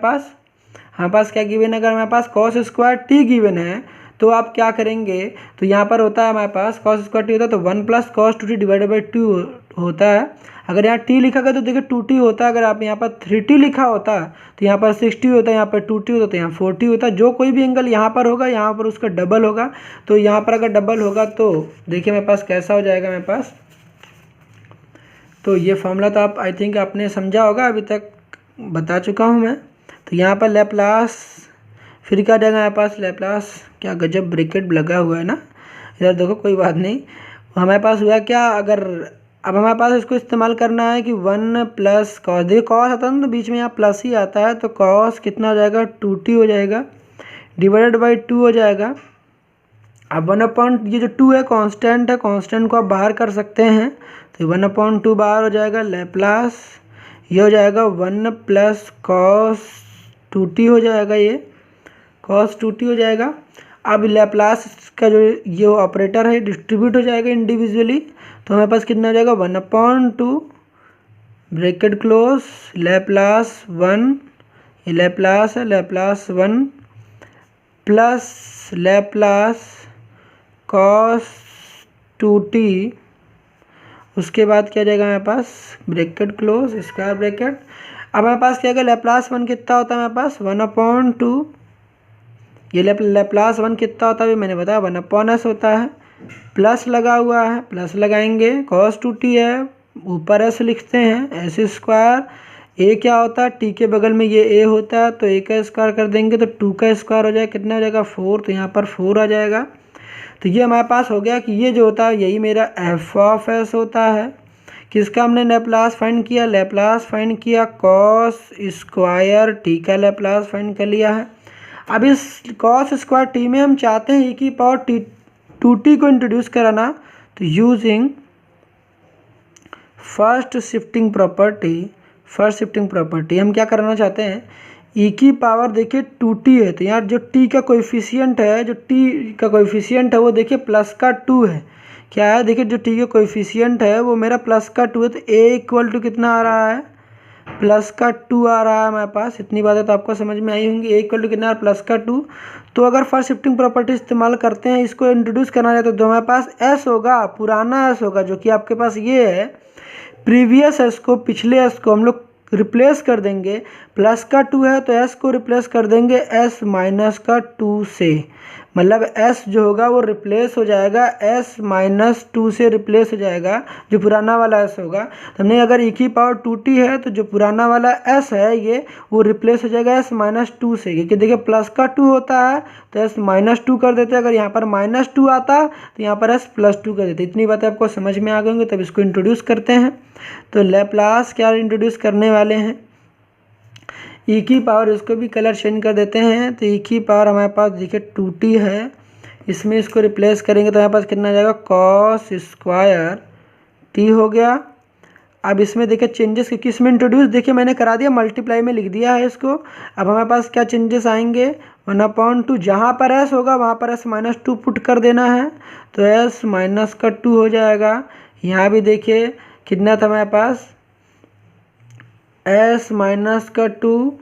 पास क्या गिवन है, अगर हमारे पास cos स्क्वायर टी गिवन है तो आप क्या करेंगे, तो यहाँ पर होता है हमारे पास कॉस स्क्वायर टी होता है तो 1 plus cos 2t divided by 2 होता है। अगर यहाँ t लिखा गया तो देखिए 2t होता है। अगर आप यहाँ पर 3t लिखा होता तो यहाँ पर 6t होता है, यहाँ पर 2t होता तो यहाँ 4t होता। जो कोई भी एंगल यहाँ पर होगा यहाँ पर उसका डबल होगा। तो यहाँ पर अगर डबल होगा तो देखिए मेरे पास कैसा हो जाएगा मेरे पास। तो ये फॉर्मूला तो आप आई थिंक आपने समझा होगा, अभी तक बता चुका हूँ मैं। तो यहाँ पर लैप्लास, फिर क्या जाएगा हमारे पास लैप्लास, क्या गजब ब्रैकेट लगा हुआ है ना इधर, देखो कोई बात नहीं। हमारे पास हुआ क्या, अगर अब हमारे पास इसको इस्तेमाल करना है कि 1 प्लस कॉस, देखिए कॉस आता है ना तो बीच में यहाँ प्लस ही आता है, तो कॉस कितना हो जाएगा 2t हो जाएगा डिवाइडेड बाई 2 हो जाएगा। अब 1/, ये जो 2 है कांस्टेंट है, कांस्टेंट को आप बाहर कर सकते हैं तो 1/2 बाहर हो जाएगा। लैप्लास ये हो जाएगा 1 प्लस कॉस 2t हो जाएगा, ये कॉस 2t हो जाएगा। अब लैप्लास का जो ये ऑपरेटर है डिस्ट्रीब्यूट हो जाएगा इंडिविजुअली, तो हमारे पास कितना हो जाएगा 1/2 ब्रैकेट क्लोज लैप्लास 1, ये लैप्लास है Laplace 1 plus Laplace cos 2t, उसके बाद क्या जाएगा हमारे पास ब्रैकेट क्लोज स्क्वायर ब्रैकेट। अब हमारे पास क्या है लैप्लास 1 कितना होता है हमारे पास 1/2, ये लैप्लास 1 कितना होता है मैंने बताया 1/s होता है। प्लस लगा हुआ है, प्लस लगाएंगे, cos 2t है, ऊपर s लिखते हैं s स्क्वायर, a क्या होता है t के बगल में ये a होता है तो a का स्क्वायर कर देंगे तो 2 का स्क्वायर हो जाएगा, कितना हो जाएगा 4, तो यहाँ पर 4 आ जाएगा। तो ये हमारे पास हो गया कि ये जो होता है यही मेरा f(s) होता है। किसका हमने लैप्लास फाइंड किया, लैप्लास फाइंड किया कॉस स्क्वायर t का लैप्लास फाइंड कर लिया है। अब इस कॉस स्क्वायर टी में हम चाहते हैं की पावर टी 2t को इंट्रोड्यूस कराना, तो यूजिंग फर्स्ट शिफ्टिंग प्रॉपर्टी हम क्या कराना चाहते हैं, e की पावर देखिए 2t है तो यहाँ जो t का कोएफिशिएंट है, वो देखिए प्लस का 2 है। क्या है देखिए जो t का कोएफिशिएंट है वो मेरा प्लस का 2 है, तो a इक्वल टू कितना आ रहा है प्लस का 2 आ रहा है हमारे पास। इतनी बातें तो आपको समझ में आई होंगी, a इक्वल टू कितना प्लस का 2। तो अगर फर्स्ट शिफ्टिंग प्रॉपर्टी इस्तेमाल करते हैं, इसको इंट्रोड्यूस करना है तो जो हमारे पास s होगा पुराना s होगा जो कि आपके पास ये है, प्रीवियस s को पिछले s को हम लोग रिप्लेस कर देंगे। प्लस का 2 है तो s को रिप्लेस कर देंगे s माइनस का 2 से, मतलब s जो होगा वो रिप्लेस हो जाएगा s माइनस 2 से रिप्लेस हो जाएगा जो पुराना वाला s होगा। तो हमने अगर e की पावर 2t है तो जो पुराना वाला s है ये वो रिप्लेस हो जाएगा s माइनस 2 से, क्योंकि देखिए प्लस का 2 होता है तो s माइनस 2 कर देते हैं, अगर यहाँ पर माइनस 2 आता तो यहाँ पर s प्लस 2 कर देते। इतनी बातें आपको समझ में आ गई होंगी। तब इसको इंट्रोड्यूस करते हैं, तो लैप्लास क्या इंट्रोड्यूस करने वाले हैं, e की पावर, इसको भी कलर चेंज कर देते हैं। तो e की पावर हमारे पास देखिए 2t है, इसमें इसको रिप्लेस करेंगे तो हमारे पास कितना आ जाएगा कॉस स्क्वायर t हो गया। अब इसमें देखिए चेंजेस किस में इंट्रोड्यूस, देखिए मैंने करा दिया मल्टीप्लाई में लिख दिया है इसको। अब हमारे पास क्या चेंजेस आएंगे 1/2, जहाँ पर s होगा वहाँ पर s माइनस 2 पुट कर देना है तो s माइनस का 2 हो जाएगा। यहाँ भी देखिए कितना था हमारे पास s माइनस का 2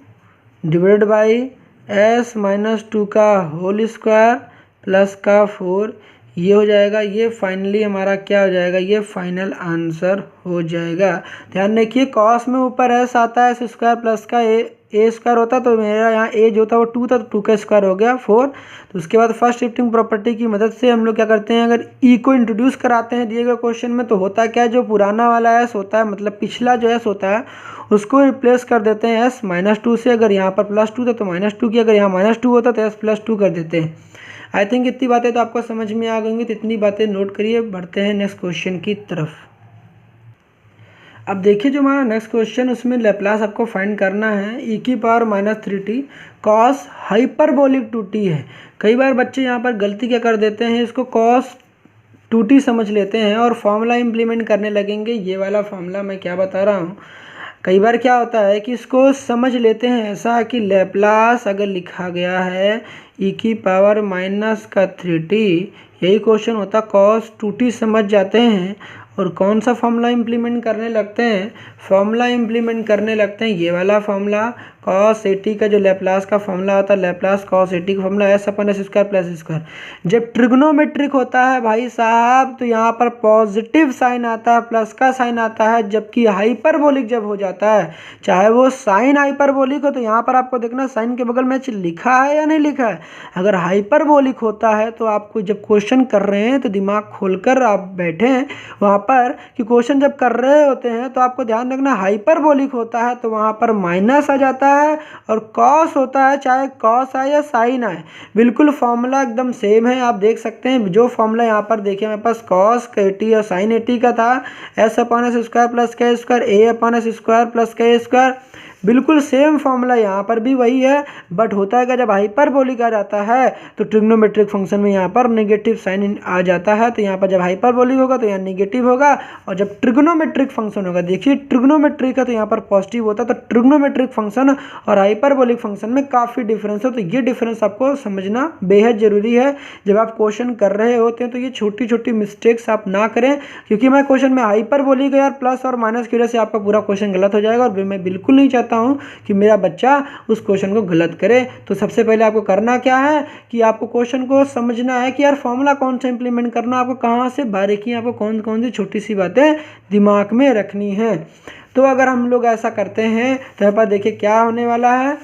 डिवाइड बाई s माइनस 2 का होल स्क्वायर प्लस का 4, ये हो जाएगा। ये फाइनली हमारा क्या हो जाएगा, ये फाइनल आंसर हो जाएगा। ध्यान रखिए कॉस में ऊपर s आता है s स्क्वायर प्लस का a स्क्वायर होता, तो मेरा यहाँ a जो था वो 2 था तो 2 का स्क्वायर हो गया 4। तो उसके बाद फर्स्ट शिफ्टिंग प्रॉपर्टी की मदद से हम लोग क्या करते हैं, अगर e को इंट्रोड्यूस कराते हैं दिए गए क्वेश्चन में तो होता क्या है, जो पुराना वाला s होता है मतलब पिछला जो s होता है उसको रिप्लेस कर देते हैं s माइनस 2 से। अगर यहाँ पर प्लस 2 था तो माइनस 2 की, अगर यहाँ माइनस 2 होता तो s प्लस 2 कर देते हैं। आई थिंक इतनी बातें तो आपको समझ में आ गई, तो इतनी बातें नोट करिए। बढ़ते हैं नेक्स्ट क्वेश्चन की तरफ। अब देखिए जो हमारा नेक्स्ट क्वेश्चन, उसमें लैप्लास आपको फाइंड करना है e की power minus 3t cos hyperbolic 2t है। कई बार बच्चे यहाँ पर गलती क्या कर देते हैं, इसको कॉस 2t समझ लेते हैं और फॉर्मूला इम्प्लीमेंट करने लगेंगे। ये वाला फॉर्मूला मैं क्या बता रहा हूँ, कई बार क्या होता है कि इसको समझ लेते हैं ऐसा कि लैप्लास अगर लिखा गया है e की पावर माइनस का 3t, यही क्वेश्चन होता कॉस 2t समझ जाते हैं और कौन सा फॉर्मूला इम्प्लीमेंट करने लगते हैं, फॉर्मूला इम्प्लीमेंट करने लगते हैं ये वाला फॉर्मूला, cos 80 का जो लैप्लास का फॉर्मूला होता है, लैप्लास cos 80 का फॉर्मूला s/s² प्लस स्क्वायर। जब ट्रिग्नोमेट्रिक होता है भाई साहब तो यहाँ पर पॉजिटिव साइन आता है, प्लस का साइन आता है, जबकि हाइपरबोलिक जब हो जाता है, चाहे वो साइन हाइपरबोलिक हो, तो यहाँ पर आपको देखना साइन के बगल में लिखा है या नहीं लिखा है। अगर हाइपरबोलिक होता है तो आपको जब क्वेश्चन कर रहे हैं तो दिमाग खोलकर आप बैठे हैं वहाँ पर कि क्वेश्चन जब कर रहे होते हैं तो आपको ध्यान रखना हाइपरबोलिक होता है तो वहाँ पर माइनस आ जाता है, और कॉस होता है चाहे कॉस आए या साइन आए, बिल्कुल फॉर्मूला एकदम सेम है। आप देख सकते हैं जो फॉर्मूला यहाँ पर देखिए मेरे पास cos 80 और साइन 80 का था, s/s² plus k square a/s² plus k square, बिल्कुल सेम फॉर्मूला यहाँ पर भी वही है। बट होता है कि जब हाइपरबोलिक आ जाता है तो ट्रिग्नोमेट्रिक फंक्शन में यहाँ पर नेगेटिव साइन आ जाता है, तो यहाँ पर जब हाइपरबोलिक होगा तो यहाँ नेगेटिव होगा, और जब ट्रिग्नोमेट्रिक फंक्शन होगा, देखिए ट्रिग्नोमेट्रिक है तो यहाँ पर पॉजिटिव होता है। तो ट्रिग्नोमेट्रिक फंक्शन और हाइपरबोलिक फंक्शन में काफ़ी डिफरेंस है, तो ये डिफरेंस आपको समझना बेहद ज़रूरी है। जब आप क्वेश्चन कर रहे होते हैं तो ये छोटी छोटी मिस्टेक्स आप ना करें, क्योंकि मैं क्वेश्चन में हाइपरबोलिक यार प्लस और माइनस की वजह से आपका पूरा क्वेश्चन गलत हो जाएगा, और मैं बिल्कुल नहीं चाहता हूँ कि मेरा बच्चा उस क्वेश्चन को गलत करे। तो सबसे पहले आपको करना क्या है कि आपको क्वेश्चन को समझना है कि यार फॉर्मूला कौन सा इंप्लीमेंट करना, आपको कहाँ से बारीकियाँ, आपको कौन कौन सी छोटी सी बातें दिमाग में रखनी है। तो अगर हम लोग ऐसा करते हैं तो यहाँ पर देखिए क्या होने वाला है।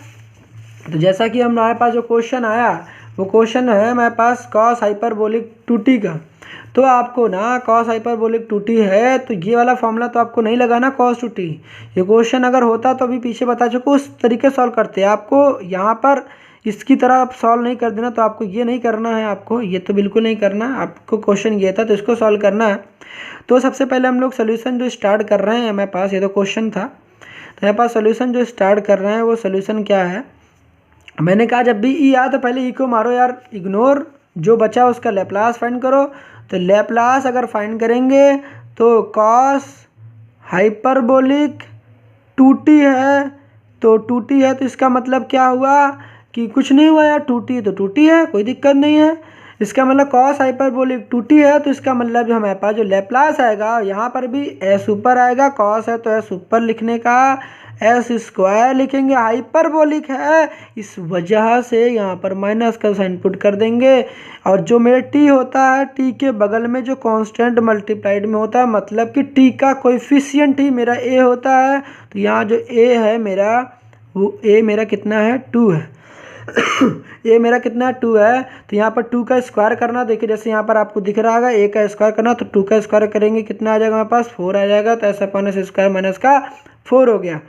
तो जैसा कि हमारे पास जो क्वेश्चन आया वो क्वेश्चन है हमारे पास cos हाइपरबोलिक 2t का। तो आपको ना cos हाइपरबोलिक 2t है तो ये वाला फॉर्मूला तो आपको नहीं लगाना cos 2t। ये क्वेश्चन अगर होता तो अभी पीछे बता चुका उस तरीके सॉल्व करते। आपको यहाँ पर इसकी तरह आप सॉल्व नहीं कर देना, तो आपको ये नहीं करना है, आपको ये तो बिल्कुल नहीं करना। आपको क्वेश्चन ये था तो इसको सॉल्व करना है। तो सबसे पहले हम लोग सोल्यूशन जो स्टार्ट कर रहे हैं, हमारे पास ये तो क्वेश्चन था, तो हमारे पास सोल्यूशन जो स्टार्ट कर रहे हैं वो सोल्यूशन क्या है। मैंने कहा जब भी ई आया तो पहले ई को मारो यार, इग्नोर, जो बचा उसका लैप्लास फाइंड करो। तो लैप्लास अगर फाइंड करेंगे तो cos हाइपरबोलिक 2t है, तो 2t है तो इसका मतलब क्या हुआ कि कुछ नहीं हुआ यार, 2t तो 2t है, कोई दिक्कत नहीं है। इसका मतलब cos हाइपरबोलिक 2t है तो इसका मतलब जो हमारे पास जो लैप्लास आएगा यहाँ पर भी s ऊपर आएगा, cos है तो s ऊपर लिखने का, एस स्क्वायर लिखेंगे, हाइपरबोलिक है इस वजह से यहाँ पर माइनस का साइन पुट कर देंगे। और जो मेरे टी होता है, टी के बगल में जो कांस्टेंट मल्टीप्लाइड में होता है, मतलब कि टी का कोएफिशिएंट ही मेरा ए होता है। तो यहाँ जो ए है मेरा, वो ए मेरा कितना है 2 है ये मेरा कितना है 2 है। तो यहाँ पर 2 का स्क्वायर करना, देखिए जैसे यहाँ पर आपको दिख रहा है, ए का स्क्वायर करना, तो 2 का स्क्वायर करेंगे कितना आ जाएगा हमारे पास 4 आ जाएगा। तो s/s² माइनस का 4 हो गया।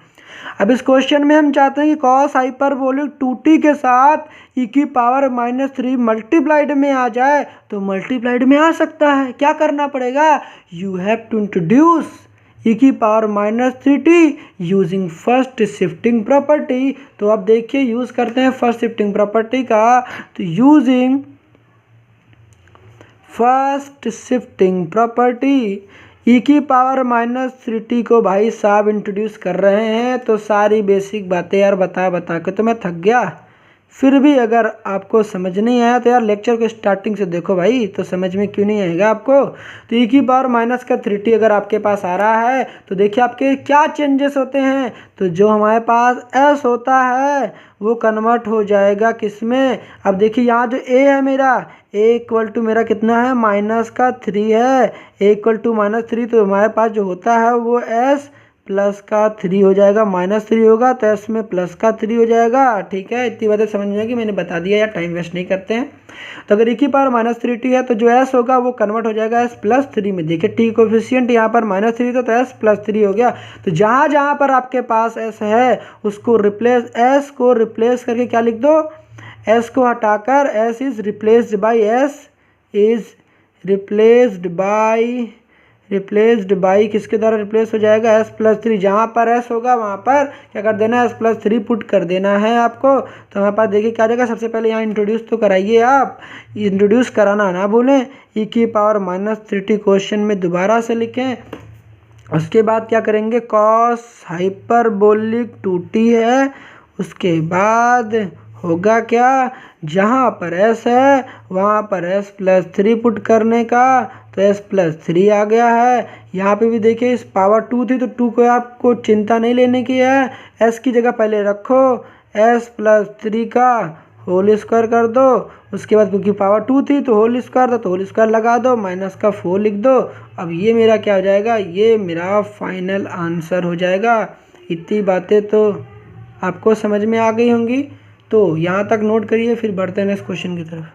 अब इस क्वेश्चन में हम चाहते हैं कि cos हाइपरबोलिक 2t के साथ e⁻³ मल्टीप्लाइड में आ जाए, तो मल्टीप्लाइड में आ सकता है। क्या करना पड़ेगा, you have to introduce e⁻³ using first shifting property. तो अब देखिए यूज करते हैं फर्स्ट शिफ्टिंग प्रॉपर्टी का। तो using first shifting property e⁻³ को भाई साहब इंट्रोड्यूस कर रहे हैं। तो सारी बेसिक बातें यार बता बता के तो मैं थक गया, फिर भी अगर आपको समझ नहीं आया तो यार लेक्चर को स्टार्टिंग से देखो भाई, तो समझ में क्यों नहीं आएगा आपको। तो e⁻³ अगर आपके पास आ रहा है तो देखिए आपके क्या चेंजेस होते हैं। तो जो हमारे पास s होता है वो कन्वर्ट हो जाएगा किस में। अब देखिए यहाँ जो a है मेरा, a मेरा कितना है -3 है, a -3, तो हमारे पास जो होता है वो s +3 हो जाएगा, -3 होगा तो s में +3 हो जाएगा। ठीक है, इतनी बातें समझ में आएगी, मैंने बता दिया यार, टाइम वेस्ट नहीं करते हैं। तो अगर e⁻³ है तो जो s होगा वो कन्वर्ट हो जाएगा s+3 में। देखिए टी कोएफिशिएंट यहाँ पर -3 था तो s+3 हो गया। तो जहाँ जहाँ पर आपके पास s है उसको s को रिप्लेस करके क्या लिख दो, s को हटाकर s इज रिप्लेस्ड बाई किसके द्वारा रिप्लेस हो जाएगा, s+3। जहाँ पर s होगा वहाँ पर क्या कर देना है, s+3 पुट कर देना है आपको। तो हमारे पास देखिए क्या जाएगा, सबसे पहले यहाँ इंट्रोड्यूस तो कराइए आप, इंट्रोड्यूस कराना ना भूलें। e⁻³ क्वेश्चन में दोबारा से लिखें, उसके बाद क्या करेंगे, cos हाइपरबोलिक 2t है, उसके बाद होगा क्या, जहाँ पर s है वहाँ पर s+3 पुट करने का। तो s प्लस 3 आ गया है। यहाँ पे भी देखिए इस पावर 2 थी तो 2 को आपको चिंता नहीं लेने की है, s की जगह पहले रखो, s प्लस 3 का होल स्क्वायर कर दो, उसके बाद क्योंकि पावर 2 थी तो होल स्क्वायर था तो होल स्क्वायर लगा दो, माइनस का 4 लिख दो। अब ये मेरा क्या हो जाएगा, ये मेरा फाइनल आंसर हो जाएगा। इतनी बातें तो आपको समझ में आ गई होंगी, तो यहाँ तक नोट करिए, फिर बढ़ते हैं नेक्स्ट क्वेश्चन की तरफ।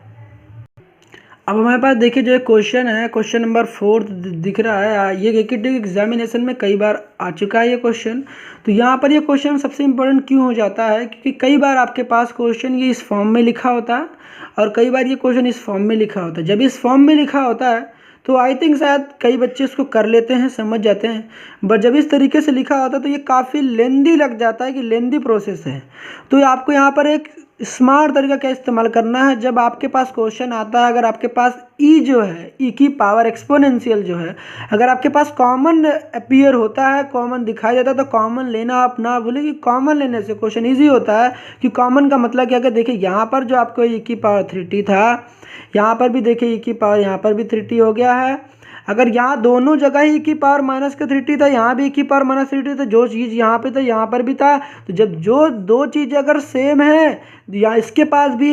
अब हमारे पास देखिए जो क्वेश्चन है, क्वेश्चन नंबर 4 दिख रहा है, ये गेटेड एग्जामिनेशन में कई बार आ चुका है ये क्वेश्चन। तो यहाँ पर ये क्वेश्चन सबसे इम्पोर्टेंट क्यों हो जाता है, क्योंकि कई बार आपके पास क्वेश्चन ये इस फॉर्म में लिखा होता है और कई बार ये क्वेश्चन इस फॉर्म में लिखा होता है। जब इस फॉर्म में लिखा होता है तो आई थिंक शायद कई बच्चे इसको कर लेते हैं, समझ जाते हैं, बट जब इस तरीके से लिखा होता है तो ये काफ़ी लेंदी लग जाता है कि लेंदी प्रोसेस है। तो आपको यहाँ पर एक स्मार्ट तरीका क्या इस्तेमाल करना है, जब आपके पास क्वेश्चन आता है, अगर आपके पास ई जो है, ई की पावर एक्सपोनेंशियल जो है, अगर आपके पास कॉमन अपीयर होता है, कॉमन दिखाई देता है, तो कॉमन लेना आप ना भूलें कि कॉमन लेने से क्वेश्चन ईजी होता है। कि कॉमन का मतलब क्या है, देखिए यहाँ पर जो आपको ई की पावर 3t था, यहाँ पर भी देखिए ई की पावर यहाँ पर भी 3t हो गया है। अगर यहाँ दोनों जगह ही की पावर माइनस का 3t था, यहाँ भी की पावर माइनस 3t था, जो चीज़ यहाँ पे था यहाँ पर भी था, तो जब जो दो चीज़ अगर सेम है, या इसके पास भी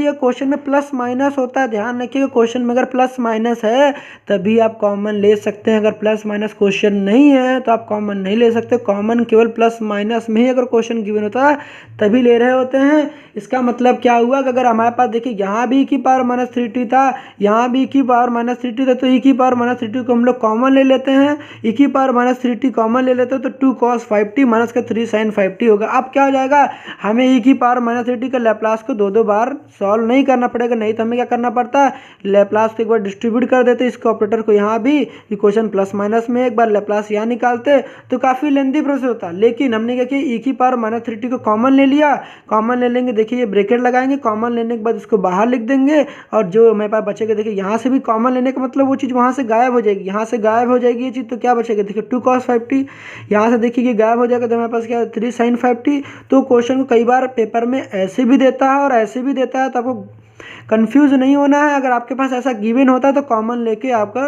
है, क्वेश्चन में प्लस माइनस होता है, ध्यान रखिएगा क्वेश्चन में अगर प्लस माइनस है तभी आप कॉमन ले सकते हैं, अगर प्लस माइनस क्वेश्चन नहीं है तो आप कॉमन नहीं ले सकते। कॉमन केवल प्लस माइनस में ही अगर क्वेश्चन गिवन होता है तभी ले रहे होते हैं। इसका मतलब क्या हुआ कि अगर हमारे पास देखिए यहाँ भी की पावर माइनस 3t था, यहाँ भी की पावर माइनस 3t था, तो ई की पावर माइनस 3t को हम लोग कॉमन ले लेते हैं, ई की पावर माइनस 3t कॉमन ले लेते हैं, तो 2 cos 5t माइनस का 3 sin 5t होगा। अब क्या हो जाएगा, हमें ई की पावर माइनस 3t का लैप्लास को दो बार सॉल्व नहीं करना पड़ेगा, नहीं तो हमें क्या करना पड़ता है, लैप्लास को एक बार डिस्ट्रीब्यूट कर देते इसको ऑपरेटर को, यहाँ भी इक्वेशन प्लस माइनस में एक बार लैप्लास यहाँ निकालते, तो काफ़ी लेंदी प्रोसेस होता। लेकिन हमने क्या किया, ई की पावर माइनस 3t को कॉमन ले लिया, कॉमन ले लेंगे, देखिए ये ब्रैकेट लगाएंगे, कॉमन लेने के बाद इसको बाहर लिख देंगे, और जो हमारे पास बचेगा, देखिए यहाँ से भी कॉमन लेने का मतलब वो चीज़ वहाँ से गायब हो जाएगी, यहाँ से गायब हो जाएगी ये चीज़, तो क्या बचेगा, देखिए 2 cos 5t, यहाँ से देखिए कि गायब हो जाएगा, तो हमारे पास क्या 3 sin 5t। तो क्वेश्चन को कई बार पेपर में ऐसे भी देता है और ऐसे भी देता है, तो आपको कंफ्यूज नहीं होना है। अगर आपके पास ऐसा गिवन होता है तो कॉमन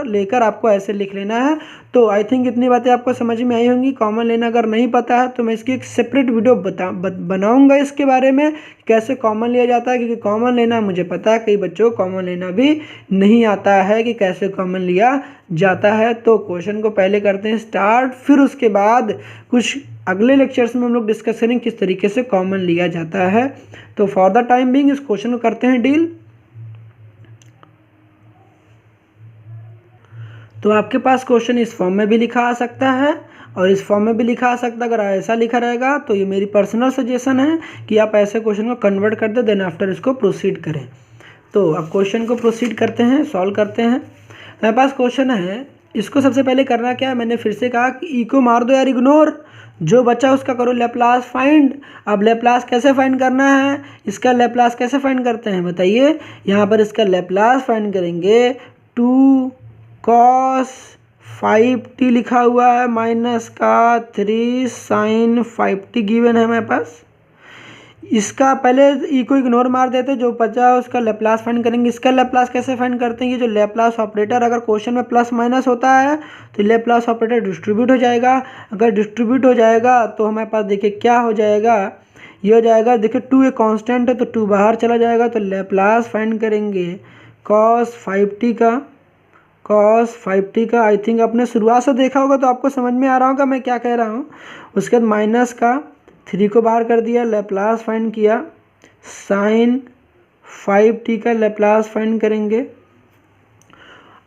लेकर आपको ऐसे लिख लेना है। तो आई थिंक इतनी बातें आपको समझ में आई होंगी। कॉमन लेना अगर नहीं पता है तो मैं इसकी एक सेपरेट वीडियो बनाऊंगा इसके बारे में, कैसे कॉमन लिया जाता है, क्योंकि कॉमन लेना मुझे पता है कई बच्चों को कॉमन लेना भी नहीं आता है कि कैसे कॉमन लिया जाता है। तो क्वेश्चन को पहले करते हैं स्टार्ट, फिर उसके बाद कुछ अगले लेक्चर्स में हम लोग डिस्कस करेंगे किस तरीके से कॉमन लिया जाता है। तो फॉर द टाइम बिंग इस क्वेश्चन को करते हैं डील। तो आपके पास क्वेश्चन इस फॉर्म में भी लिखा आ सकता है और इस फॉर्म में भी लिखा आ सकता है। अगर ऐसा लिखा रहेगा तो ये मेरी पर्सनल सजेशन है कि आप ऐसे क्वेश्चन को कन्वर्ट कर दे, देन आफ्टर इसको प्रोसीड करें। तो अब क्वेश्चन को प्रोसीड करते हैं, सॉल्व करते हैं। मेरे पास क्वेश्चन है, इसको सबसे पहले करना क्या है, मैंने फिर से कहा कि ई को मार दो यार, इग्नोर, जो बचा उसका करो लैप्लास फाइंड। अब लैप्लास कैसे फाइंड करना है, इसका लैप्लास कैसे फाइंड करते हैं बताइए। यहाँ पर इसका लैप्लास फाइंड करेंगे, 2 cos 5t लिखा हुआ है माइनस का 3 sin 5t गिवन है हमारे पास। इसका पहले ई को इग्नोर मार देते, जो बचा उसका लैप्लास फाइंड करेंगे। इसका लैप्लास कैसे फाइंड करते हैं, ये जो लैप्लास ऑपरेटर अगर क्वेश्चन में प्लस माइनस होता है तो लैप्लास ऑपरेटर डिस्ट्रीब्यूट हो जाएगा। अगर डिस्ट्रीब्यूट हो जाएगा तो हमारे पास देखिए क्या हो जाएगा, ये हो जाएगा, देखिए 2 एक कांस्टेंट है तो 2 बाहर चला जाएगा, तो लैप्लास फाइंड करेंगे cos 5t का। आई थिंक आपने शुरुआत से देखा होगा तो आपको समझ में आ रहा होगा मैं क्या कह रहा हूँ। उसके बाद माइनस का 3 को बाहर कर दिया, लैप्लास फाइंड किया, sin 5t का लैप्लास फाइंड करेंगे।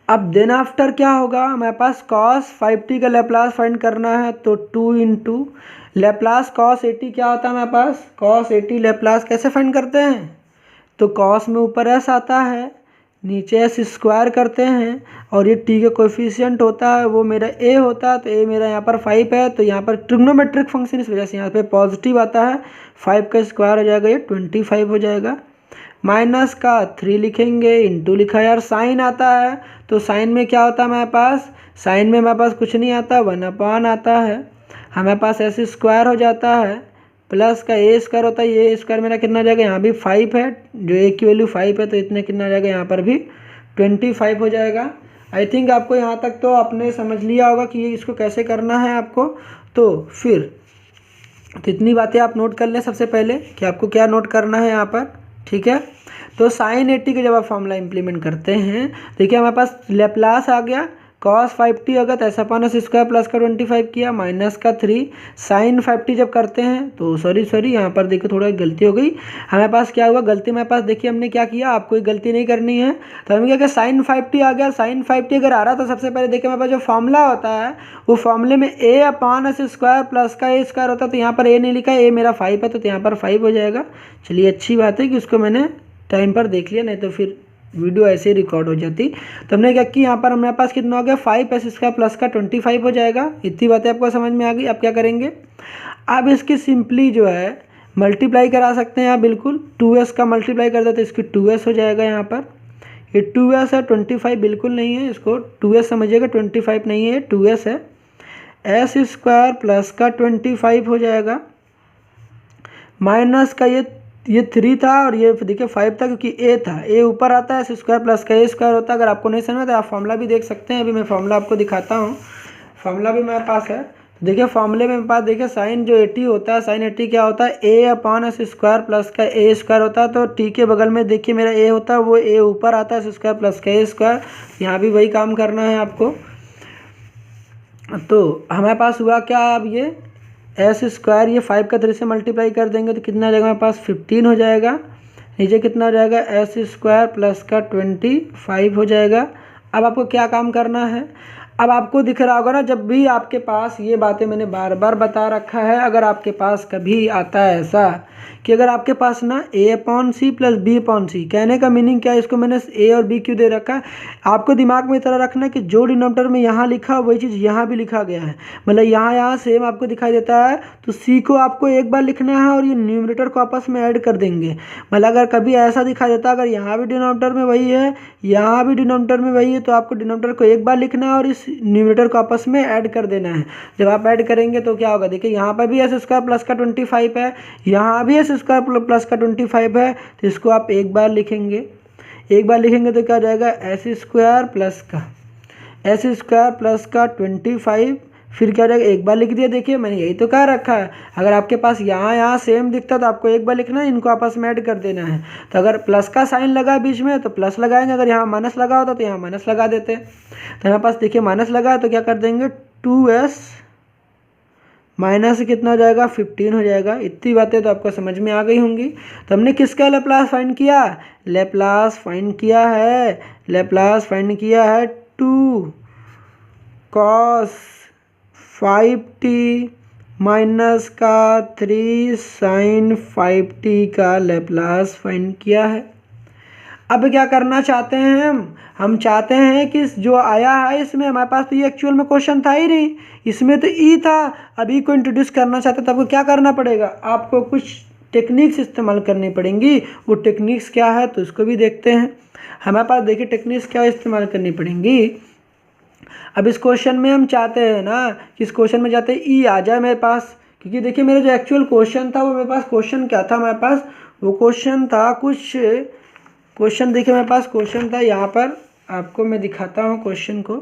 अब देन आफ्टर क्या होगा, हमारे पास cos 5t का लैप्लास फाइंड करना है, तो 2 इंटू लैप्लास cos 80 क्या होता है हमारे पास, cos 80 लैप्लास कैसे फाइंड करते हैं, तो cos में ऊपर s आता है, नीचे एस स्क्वायर करते हैं, और ये टी का कोएफिशिएंट होता है वो मेरा ए होता है, तो ए मेरा यहाँ पर 5 है, तो यहाँ पर ट्रिग्नोमेट्रिक फंक्शन इस वजह से यहाँ पे पॉजिटिव आता है, 5 का स्क्वायर हो जाएगा, ये 25 हो जाएगा। माइनस का 3 लिखेंगे, इंटू लिखा यार, साइन आता है, तो साइन में क्या होता है हमारे पास, साइन में हमारे पास कुछ नहीं आता, 1/, आता है, हमारे पास एस स्क्वायर हो जाता है, प्लस का ए स्क्वायर होता है, ये स्क्वायर मेरा कितना आ जाएगा, यहाँ भी 5 है, जो ए की वैल्यू 5 है, तो इतने कितना आ जाएगा, यहाँ पर भी 25 हो जाएगा। आई थिंक आपको यहाँ तक तो आपने समझ लिया होगा कि ये इसको कैसे करना है आपको। तो फिर इतनी बातें आप नोट कर लें सबसे पहले कि आपको क्या नोट करना है यहाँ पर, ठीक है। तो साइन 80 का जब आप फॉर्मूला इंप्लीमेंट करते हैं, देखिए हमारे पास लेप्लास आ गया, cos 5t होगा तो s/s² प्लस का 25 किया माइनस का 3 साइन 5t जब करते हैं तो सॉरी यहाँ पर देखिए थोड़ा गलती हो गई। हमारे पास क्या हुआ, गलती मेरे पास देखिए हमने क्या किया, आपको कोई गलती नहीं करनी है। तो हमने क्या किया, साइन 5t आ गया। साइन 5t अगर आ रहा तो सबसे पहले देखिए हमारे पास जो फॉर्मूला होता है वो फॉर्मूले में a/s² प्लस का a² होता है, तो यहाँ पर a नहीं लिखा है, a मेरा 5 है तो यहाँ पर 5 हो जाएगा। चलिए अच्छी बात है कि उसको मैंने टाइम पर देख लिया, नहीं तो फिर वीडियो ऐसे ही रिकॉर्ड हो जाती। तो हमने क्या कि यहाँ पर हमारे पास कितना हो गया, 5s² प्लस का 25 हो जाएगा। इतनी बातें आपको समझ में आ गई। अब क्या करेंगे, अब इसकी सिंपली जो है मल्टीप्लाई करा सकते हैं आप, बिल्कुल 2s का मल्टीप्लाई कर देते तो इसकी 2s हो जाएगा। यहाँ पर ये 2s है, 25 बिल्कुल नहीं है, इसको 2s समझिएगा, 25 नहीं है, 2s है। s² प्लस का 25 हो जाएगा माइनस का ये 3 था और ये देखिए 5 था क्योंकि a था, a ऊपर आता है, s² प्लस का a² होता है। अगर आपको नहीं समझ में तो आप फॉर्मूला भी देख सकते हैं, अभी मैं फॉर्मूला आपको दिखाता हूँ, फॉर्मूला भी मेरे पास है। देखिए फॉर्मूले में मेरे पास देखिए साइन जो 80 होता है, साइन 80 क्या होता है, a/s² प्लस का a² होता है। तो t के बगल में देखिए मेरा a होता है, वो a ऊपर आता है, s² प्लस का a²। यहाँ भी वही काम करना है आपको। तो हमारे पास हुआ क्या, अब ये s², ये 5 का 3 से मल्टीप्लाई कर देंगे तो कितना आ जाएगा हमारे पास, 15 हो जाएगा। नीचे कितना हो जाएगा, s² प्लस का 25 हो जाएगा। अब आपको क्या काम करना है, अब आपको दिख रहा होगा ना, जब भी आपके पास ये बातें मैंने बार बार बता रखा है, अगर आपके पास कभी आता है ऐसा कि अगर आपके पास ना a/c प्लस b/c, कहने का मीनिंग क्या है, इसको मैंने a और b क्यों दे रखा है, आपको दिमाग में इतना रखना है कि जो डिनोमिनेटर में यहाँ लिखा वही चीज़ यहाँ भी लिखा गया है, मतलब यहाँ सेम आपको दिखाई देता है तो c को आपको एक बार लिखना है और ये न्यूमरेटर को आपस में ऐड कर देंगे। मतलब अगर कभी ऐसा दिखाई देता है, अगर यहाँ भी डिनोमिनेटर में वही है, यहाँ भी डिनोमिनेटर में वही है, तो आपको डिनोमिनेटर को एक बार लिखना है और इस न्यूमरेटर को आपस में ऐड कर देना है। जब आप ऐड करेंगे तो क्या होगा, देखिए यहाँ पर भी s² प्लस का 25 है, यहाँ भी s² प्लस का 25 है, तो इसको आप एक बार लिखेंगे, एक बार लिखेंगे तो क्या हो जाएगा, s² प्लस का 25, फिर क्या हो जाएगा, एक बार लिख दिया। देखिए मैंने यही तो कह रखा है, अगर आपके पास यहाँ सेम दिखता तो आपको एक बार लिखना है, इनको आपस में ऐड कर देना है। तो अगर प्लस का साइन लगा बीच में तो प्लस लगाएंगे, अगर यहाँ माइनस लगा होता तो यहाँ माइनस लगा देते। तो हमारे पास देखिए माइनस लगा है तो क्या कर देंगे, 2s माइनस कितना हो जाएगा, 15 हो जाएगा। इतनी बातें तो आपको समझ में आ गई होंगी। तो हमने किसका लेप्लास फाइंड किया, लेप्लास फाइंड किया है 2 cos 5t माइनस का 3 sin 5t का लेप्लास फाइंड किया है। अब क्या करना चाहते हैं हम चाहते हैं कि जो आया है इसमें हमारे पास तो ये एक्चुअल में क्वेश्चन था ही नहीं, इसमें तो ई था, अभी को इंट्रोड्यूस करना चाहते हैं तो आपको क्या करना पड़ेगा, आपको कुछ टेक्निक्स इस्तेमाल करनी पड़ेंगी। वो टेक्निक्स क्या है तो उसको भी देखते हैं। हमारे पास देखिए टेक्निक्स क्या इस्तेमाल करनी पड़ेंगी। अब इस क्वेश्चन में हम चाहते हैं ना कि इस क्वेश्चन में चाहते हैं ई आ जाए मेरे पास, क्योंकि देखिए मेरा जो एक्चुअल क्वेश्चन था वो मेरे पास क्वेश्चन क्या था, हमारे पास वो क्वेश्चन था कुछ क्वेश्चन, देखिए मेरे पास क्वेश्चन था, यहाँ पर आपको मैं दिखाता हूँ क्वेश्चन को।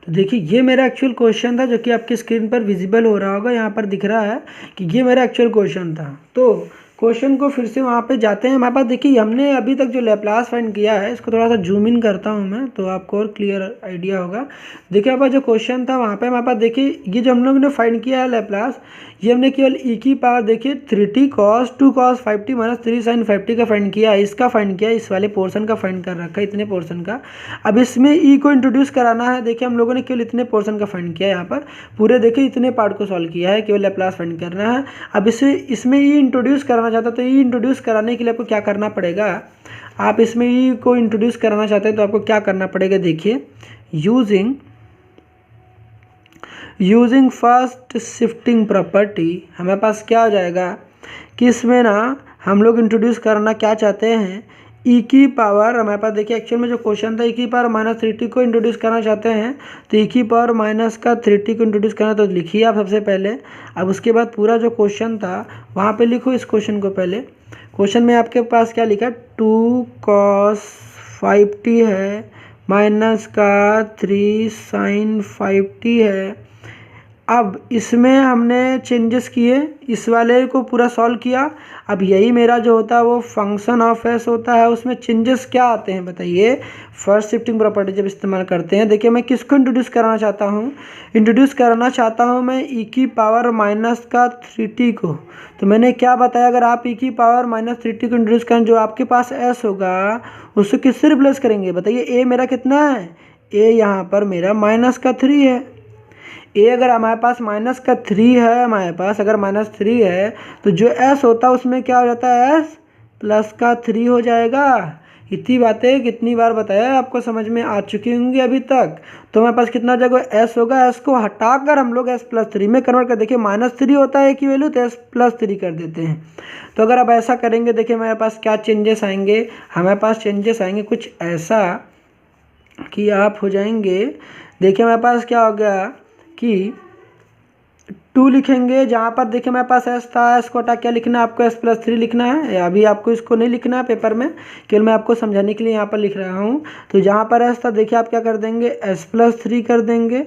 तो देखिए ये मेरा एक्चुअल क्वेश्चन था जो कि आपकी स्क्रीन पर विजिबल हो रहा होगा, यहाँ पर दिख रहा है कि ये मेरा एक्चुअल क्वेश्चन था। तो क्वेश्चन को फिर से वहाँ पे जाते हैं। हमारे पास देखिए हमने अभी तक जो लेप्लास फाइंड किया है, इसको थोड़ा सा जूम इन करता हूँ मैं तो आपको और क्लियर आइडिया होगा। देखिए हमारे पास जो क्वेश्चन था वहाँ पे हमारे पास देखिए ये जो हम लोगों ने फाइंड किया है लेप्लास, ये हमने केवल ई की पावर देखिए 3t cos 2 cos 5t minus 3 sin 5t का फाइंड किया है, इसका फाइंड किया है, इस वाले पोर्शन का फाइंड कर रखा है, इतने पोर्शन का। अब इसमें ई को इंट्रोड्यूस कराना है। देखिए हम लोगों ने केवल इतने पोर्शन का फाइंड किया है, यहाँ पर पूरे देखिए इतने पार्ट को सॉल्व किया है, केवल लेप्लास फाइंड करना है। अब इसमें ई इंट्रोड्यूस कराना चाहता है तो ई इंट्रोड्यूस कराने के लिए आपको क्या करना पड़ेगा, आप इसमें ई को इंट्रोड्यूस कराना चाहते हैं तो आपको क्या करना पड़ेगा, देखिए यूजिंग फर्स्ट शिफ्टिंग प्रॉपर्टी हमारे पास क्या हो जाएगा कि इसमें ना हम लोग इंट्रोड्यूस करना क्या चाहते हैं, ई की पावर, हमारे पास देखिए एक्चुअल में जो क्वेश्चन था ई की पावर माइनस 3t को इंट्रोड्यूस करना चाहते हैं, तो ई की पावर माइनस का 3t को इंट्रोड्यूस करना, तो लिखिए आप सबसे पहले। अब उसके बाद पूरा जो क्वेश्चन था वहाँ पे लिखो इस क्वेश्चन को। पहले क्वेश्चन में आपके पास क्या लिखा, 2 cos 5t है माइनस का 3 sin 5t है। अब इसमें हमने चेंजेस किए, इस वाले को पूरा सॉल्व किया। अब यही मेरा जो होता है वो फंक्शन ऑफ एस होता है, उसमें चेंजेस क्या आते हैं बताइए। फर्स्ट शिफ्टिंग प्रॉपर्टी जब इस्तेमाल करते हैं, देखिए मैं किसको इंट्रोड्यूस कराना चाहता हूँ, इंट्रोड्यूस कराना चाहता हूँ मैं ई की पावर माइनस का 3t को। तो मैंने क्या बताया, अगर आप ई की पावर माइनस 3t को इंट्रोड्यूस करें, जो आपके पास एस होगा उसको किससे रिप्लेस करेंगे बताइए। ए मेरा कितना है, ए यहाँ पर मेरा माइनस का 3 है। ए अगर हमारे पास माइनस का 3 है, हमारे पास अगर माइनस 3 है तो जो एस होता है उसमें क्या हो जाता है, एस प्लस का 3 हो जाएगा। इतनी बातें कितनी बार बताया, आपको समझ में आ चुकी होंगी अभी तक। तो हमारे पास कितना हो जाएगा, एस होगा, एस को हटाकर हम लोग एस प्लस 3 में कन्वर्ट कर, देखिए माइनस 3 होता है की वैल्यू, तो एस प्लस 3 कर देते हैं। तो अगर आप ऐसा करेंगे, देखिए हमारे पास क्या चेंजेस आएंगे, हमारे पास चेंजेस आएंगे कुछ ऐसा कि आप हो जाएंगे, देखिए हमारे पास क्या हो गया कि 2 लिखेंगे, जहाँ पर देखिए हमारे पास एस था, एस को हटा क्या लिखना है आपको, एस प्लस 3 लिखना है। अभी आपको इसको नहीं लिखना है पेपर में, केवल मैं आपको समझाने के लिए यहाँ पर लिख रहा हूँ। तो जहाँ पर एस था देखिए आप क्या कर देंगे, एस प्लस 3 कर देंगे।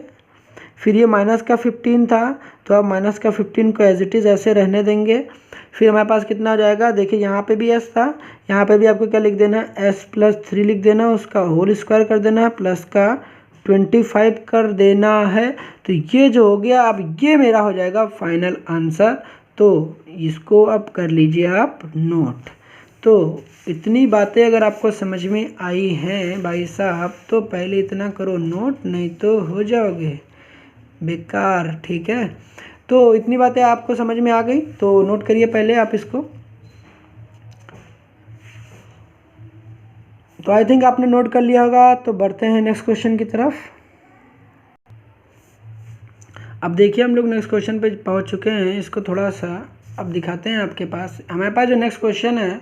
फिर ये माइनस का 15 था, तो आप माइनस का 15 को एज इट इज़ ऐसे रहने देंगे। फिर हमारे पास कितना हो जाएगा, देखिए यहाँ पे भी एस था, यहाँ पे भी आपको क्या लिख देना है, एस प्लस 3 लिख देना है, उसका होल स्क्वायर कर देना है, प्लस का 25 कर देना है। तो ये जो हो गया, अब ये मेरा हो जाएगा फाइनल आंसर। तो इसको अब कर लीजिए आप नोट। तो इतनी बातें अगर आपको समझ में आई हैं भाई साहब, तो पहले इतना करो नोट, नहीं तो हो जाओगे बेकार, ठीक है। तो इतनी बातें आपको समझ में आ गई, तो नोट करिए पहले आप इसको। तो आई थिंक आपने नोट कर लिया होगा। तो बढ़ते हैं नेक्स्ट क्वेश्चन की तरफ। अब देखिए हम लोग नेक्स्ट क्वेश्चन पे पहुंच चुके हैं, इसको थोड़ा सा अब दिखाते हैं आपके पास। हमारे पास जो नेक्स्ट क्वेश्चन है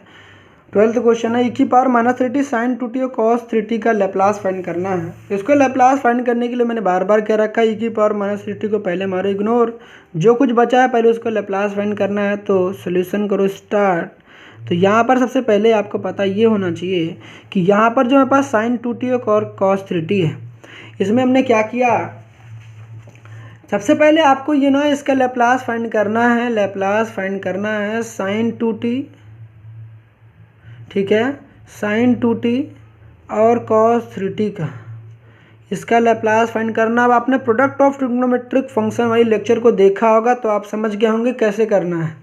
12th क्वेश्चन है, ई की power minus 3t sign 2t और कॉस 3t का लैप्लास फाइंड करना है। इसको लैप्लास फाइंड करने के लिए मैंने बार बार कह रखा है, ई की पावर माइनस 3t को पहले मारो इग्नोर, जो कुछ बचा है पहले उसको लैप्लास फाइंड करना है। तो सोल्यूशन करो स्टार्ट। तो यहाँ पर सबसे पहले आपको पता ये होना चाहिए कि यहाँ पर जो हमारे पास साइन 2t और कॉस 3t है, इसमें हमने क्या किया, सबसे पहले आपको ये ना इसका लैप्लास फाइंड करना है, लैप्लास फाइंड करना है साइन 2t, ठीक है, साइन 2t और कॉस 3t का, इसका लैप्लास फाइंड करना। अब आपने प्रोडक्ट ऑफ ट्रिग्नोमेट्रिक फंक्शन वाली लेक्चर को देखा होगा, तो आप समझ गए होंगे कैसे करना है।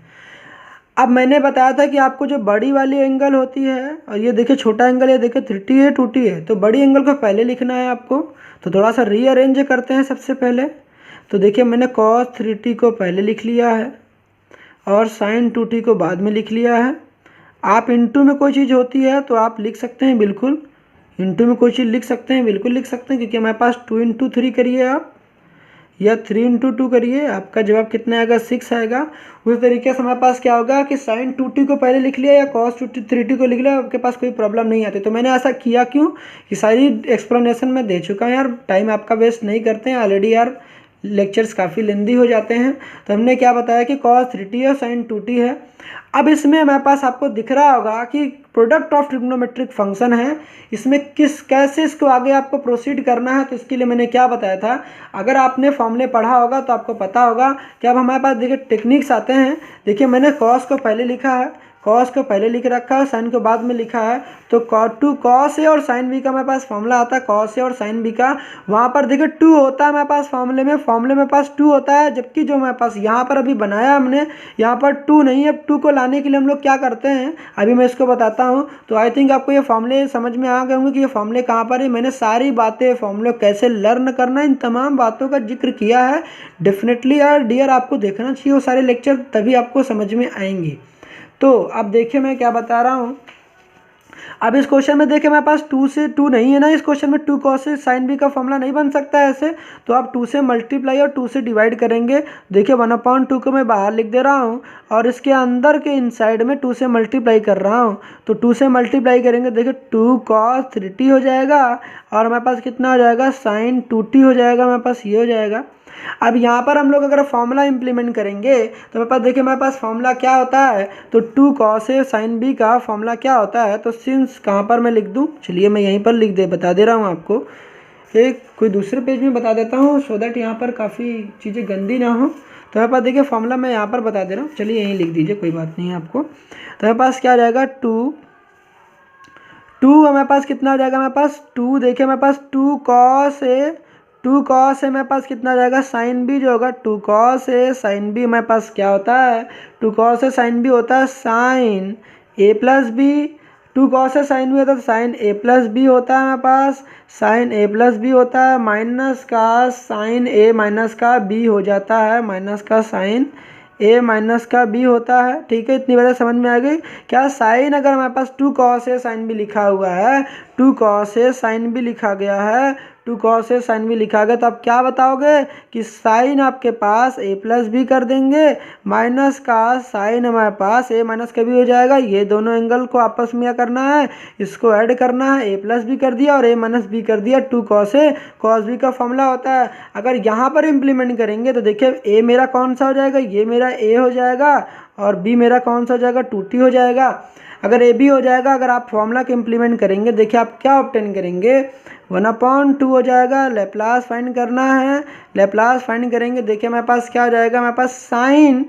अब मैंने बताया था कि आपको जो बड़ी वाली एंगल होती है, और ये देखिए छोटा एंगल, ये देखिए 3t है 2t है, तो बड़ी एंगल को पहले लिखना है आपको। तो थोड़ा सा रीअरेंज करते हैं सबसे पहले। तो देखिए मैंने cos 3t को पहले लिख लिया है और sin 2t को बाद में लिख लिया है। आप इंटू में कोई चीज़ होती है तो आप लिख सकते हैं, बिल्कुल इंटू में कोई चीज़ लिख सकते हैं, बिल्कुल लिख सकते हैं, क्योंकि हमारे पास 2 इंटू 3 करिए आप, या 3 इंटू 2 करिए, आपका जवाब कितना आएगा, 6 आएगा। उस तरीके से हमारे पास क्या होगा कि sin 2t को पहले लिख लिया या cos 3t को लिख लिया, आपके पास कोई प्रॉब्लम नहीं आती। तो मैंने ऐसा किया क्यों कि सारी एक्सप्लेनेशन मैं दे चुका हूँ यार, टाइम आपका वेस्ट नहीं करते हैं, ऑलरेडी यार लेक्चर्स काफ़ी लेंदी हो जाते हैं। तो हमने क्या बताया कि cos 3t और sin 2t है। अब इसमें हमारे पास आपको दिख रहा होगा कि प्रोडक्ट ऑफ ट्रिग्नोमेट्रिक फंक्शन है, इसमें कैसे इसको आगे आपको प्रोसीड करना है। तो इसके लिए मैंने क्या बताया था, अगर आपने फॉर्मूले पढ़ा होगा तो आपको पता होगा कि अब हमारे पास देखिए टेक्निक्स आते हैं। देखिए मैंने cos को पहले लिखा है, cos को पहले लिख रखा है, sin को बाद में लिखा है। तो cos A और sin B का हमारे पास फॉर्मूला आता है, cos A और sin B का, वहाँ पर देखिए 2 होता है हमारे पास फॉर्मूले में पास 2 होता है, जबकि जो हमारे पास यहाँ पर अभी बनाया हमने, यहाँ पर 2 नहीं है। 2 को लाने के लिए हम लोग क्या करते हैं, अभी मैं इसको बताता हूँ। तो आई थिंक आपको ये फॉर्मूले समझ में आ गए होंगे कि ये फॉर्मूले कहाँ पर है। मैंने सारी बातें, फॉर्मूले कैसे लर्न करना, इन तमाम बातों का जिक्र किया है। डेफिनेटली यार डियर आपको देखना चाहिए वो सारे लेक्चर, तभी आपको समझ में आएंगे। तो अब देखिए मैं क्या बता रहा हूँ। अब इस क्वेश्चन में देखिए मेरे पास 2 से 2 नहीं है ना, इस क्वेश्चन में 2 cos sin b का फॉर्मूला नहीं बन सकता है ऐसे। तो आप 2 से मल्टीप्लाई और 2 से डिवाइड करेंगे। देखिए 1/2 को मैं बाहर लिख दे रहा हूँ और इसके अंदर के इनसाइड में 2 से मल्टीप्लाई कर रहा हूँ। तो 2 से मल्टीप्लाई करेंगे, देखिए 2 cos 3t हो जाएगा और हमारे पास कितना हो जाएगा, sin 2t हो जाएगा, हमारे पास ये हो जाएगा। अब यहाँ पर हम लोग अगर फॉर्मूला इंप्लीमेंट करेंगे तो मेरे पास देखिए, मेरे पास फॉर्मूला क्या होता है, तो 2 cos A sin B का फॉर्मूला क्या होता है, तो क्वेश्चंस कहाँ पर मैं लिख दूँ, चलिए मैं यहीं पर बता दे रहा हूँ आपको। एक कोई दूसरे पेज में बता देता हूँ सो दैट यहाँ पर काफ़ी चीज़ें गंदी ना हो। तो मेरे पास देखिए फॉर्मूला मैं यहाँ पर बता दे रहा हूँ, चलिए यहीं लिख दीजिए, कोई बात नहीं है आपको। तो मेरे पास क्या आ जाएगा, टू हमारे पास कितना हो जाएगा, मेरे पास टू, देखिए मेरे पास टू कॉस ए मेरे पास कितना आ जाएगा, साइन बी जो होगा two cos A sine B, हमारे पास क्या होता है, two cos A sine B होता है sine A plus B. Two cos A sine B होता है तो साइन ए प्लस बी होता है, हमारे पास साइन ए प्लस बी होता है, माइनस का साइन ए माइनस का बी हो जाता है, माइनस का साइन ए माइनस का बी होता है। ठीक है, इतनी बातें समझ में आ गई क्या। साइन अगर हमारे पास two cos A sine B लिखा हुआ है, two cos A sine B लिखा गया है, two cos A sine B लिखा गया, तो आप क्या बताओगे कि साइन आपके पास ए प्लस बी कर देंगे, माइनस का साइन हमारे पास ए माइनस का बी हो जाएगा। ये दोनों एंगल को आपस में क्या करना है, इसको ऐड करना है, ए प्लस बी कर दिया और ए माइनस बी कर दिया, two cos A cos B का फॉर्मूला होता है। अगर यहाँ पर इम्प्लीमेंट करेंगे तो देखिए ए मेरा कौन सा हो जाएगा, ये मेरा ए हो जाएगा और बी मेरा कौन सा हो जाएगा, टू टी हो जाएगा। अगर ए बी हो जाएगा, अगर आप फॉर्मूला के इम्प्लीमेंट करेंगे, देखिए आप क्या ऑब्टेन करेंगे, 1/2 हो जाएगा, लेप्लास फाइंड करना है, लेप्लास फाइंड करेंगे, देखिए मेरे पास क्या हो जाएगा, मेरे पास sign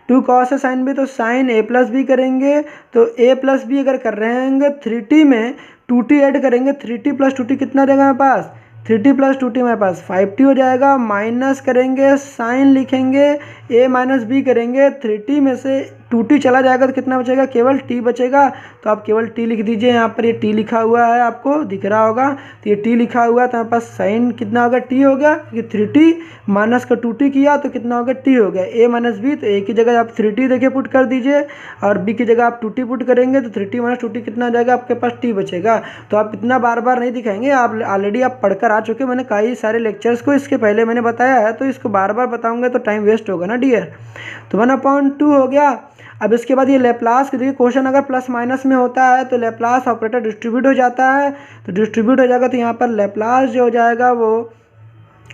to cos A sine B, तो साइन ए प्लस बी करेंगे, तो ए प्लस बी अगर कर रहे होंगे 3t में 2t ऐड करेंगे, 3t प्लस 2t कितना आ जाएगा मेरे पास, 3t प्लस 2t मेरे पास 5t हो जाएगा, माइनस करेंगे साइन लिखेंगे, a माइनस बी करेंगे, 3t में से 2t चला जाएगा तो कितना बचेगा, केवल t बचेगा। तो आप केवल t लिख दीजिए, यहाँ पर ये t लिखा हुआ है आपको दिख रहा होगा, तो ये t लिखा हुआ है, तो हमारे पास साइन कितना होगा, t हो गया, ये 3t माइनस का 2t किया तो कितना हो गया, t हो गया। a माइनस बी, तो a की जगह आप 3t देखिए पुट कर दीजिए और b की जगह आप 2t पुट करेंगे, तो 3t माइनस 2t कितना आ जाएगा, आपके पास t बचेगा। तो आप इतना बार बार नहीं दिखाएंगे, आप ऑलरेडी आप पढ़कर आ चुके, मैंने कई सारे लेक्चर्स को इसके पहले मैंने बताया है, तो इसको बार बार बताऊंगा तो टाइम वेस्ट होगा ना डियर। तो 1/2 हो गया। अब इसके बाद ये लेप्लास के देखिए क्वेश्चन अगर प्लस माइनस में होता है तो लेप्लास ऑपरेटर डिस्ट्रीब्यूट हो जाता है, तो डिस्ट्रीब्यूट हो जाएगा तो यहाँ पर लेप्लास जो हो जाएगा वो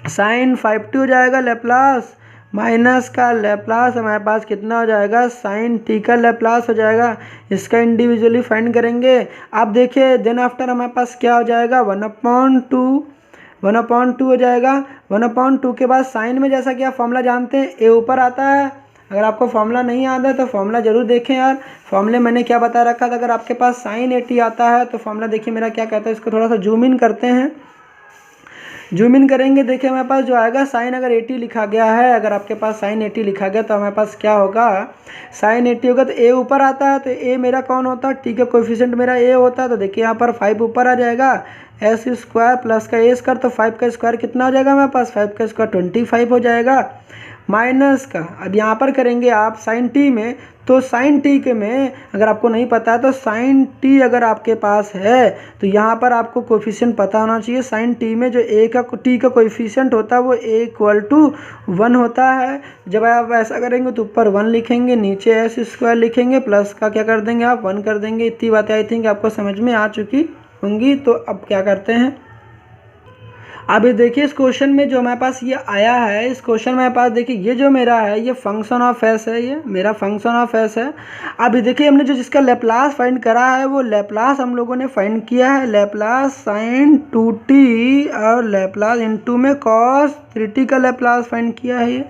साइन 5t हो जाएगा, लेप्लास माइनस का लेप्लास हमारे पास कितना हो जाएगा, साइन टी का लेप्लास हो जाएगा। इसका इंडिविजुअली फाइंड करेंगे। आप देखिए देन आफ्टर हमारे पास क्या हो जाएगा, 1/2 हो जाएगा। 1/2 के बाद साइन में जैसा कि आप फॉर्मूला जानते हैं ए ऊपर आता है, अगर आपको फॉर्मूला नहीं आता है तो फॉर्मूला जरूर देखें यार, फॉर्मूले मैंने क्या बता रखा था। अगर आपके पास साइन 80 आता है तो फॉर्मूला देखिए मेरा क्या कहता है, इसको थोड़ा सा जूम इन करते हैं, जूम इन करेंगे, देखिए हमारे पास जो आएगा साइन अगर 80 लिखा गया है, अगर आपके पास साइन 80 लिखा गया तो हमारे पास क्या होगा, साइन 80 होगा तो ए ऊपर आता है, तो ए मेरा कौन होता है, टी का कोएफिशिएंट मेरा ए होता है, तो देखिए यहाँ पर 5 ऊपर आ जाएगा, एस स्क्वायर प्लस का ए स्क्वायर, तो 5 का स्क्वायर कितना हो जाएगा हमारे पास, 5 का स्क्वायर 25 हो जाएगा, माइनस का अब यहाँ पर करेंगे आप साइन टी में, तो साइन टी के में अगर आपको नहीं पता है तो साइन टी अगर आपके पास है तो यहाँ पर आपको कोएफिशिएंट पता होना चाहिए। साइन टी में जो ए का टी का कोएफिशिएंट होता है वो ए इक्वल टू 1 होता है। जब आप ऐसा करेंगे तो ऊपर 1 लिखेंगे, नीचे एस स्क्वायर लिखेंगे, प्लस का क्या कर देंगे आप 1 कर देंगे। इतनी बातें आई थिंक आपको समझ में आ चुकी होंगी। तो अब क्या करते हैं, अब ये देखिए इस क्वेश्चन में जो हमारे पास ये आया है, इस क्वेश्चन में हमारे पास देखिए ये जो मेरा है ये फंक्शन ऑफ एस है, ये मेरा फंक्शन ऑफ एस है। अब ये देखिए हमने जो जिसका लेप्लास फाइंड करा है वो लेप्लास हम लोगों ने फाइंड किया है, लेप्लास साइन 2t और लेप्लास इनटू में कॉस 3t का लेप्लास फाइंड किया है ये।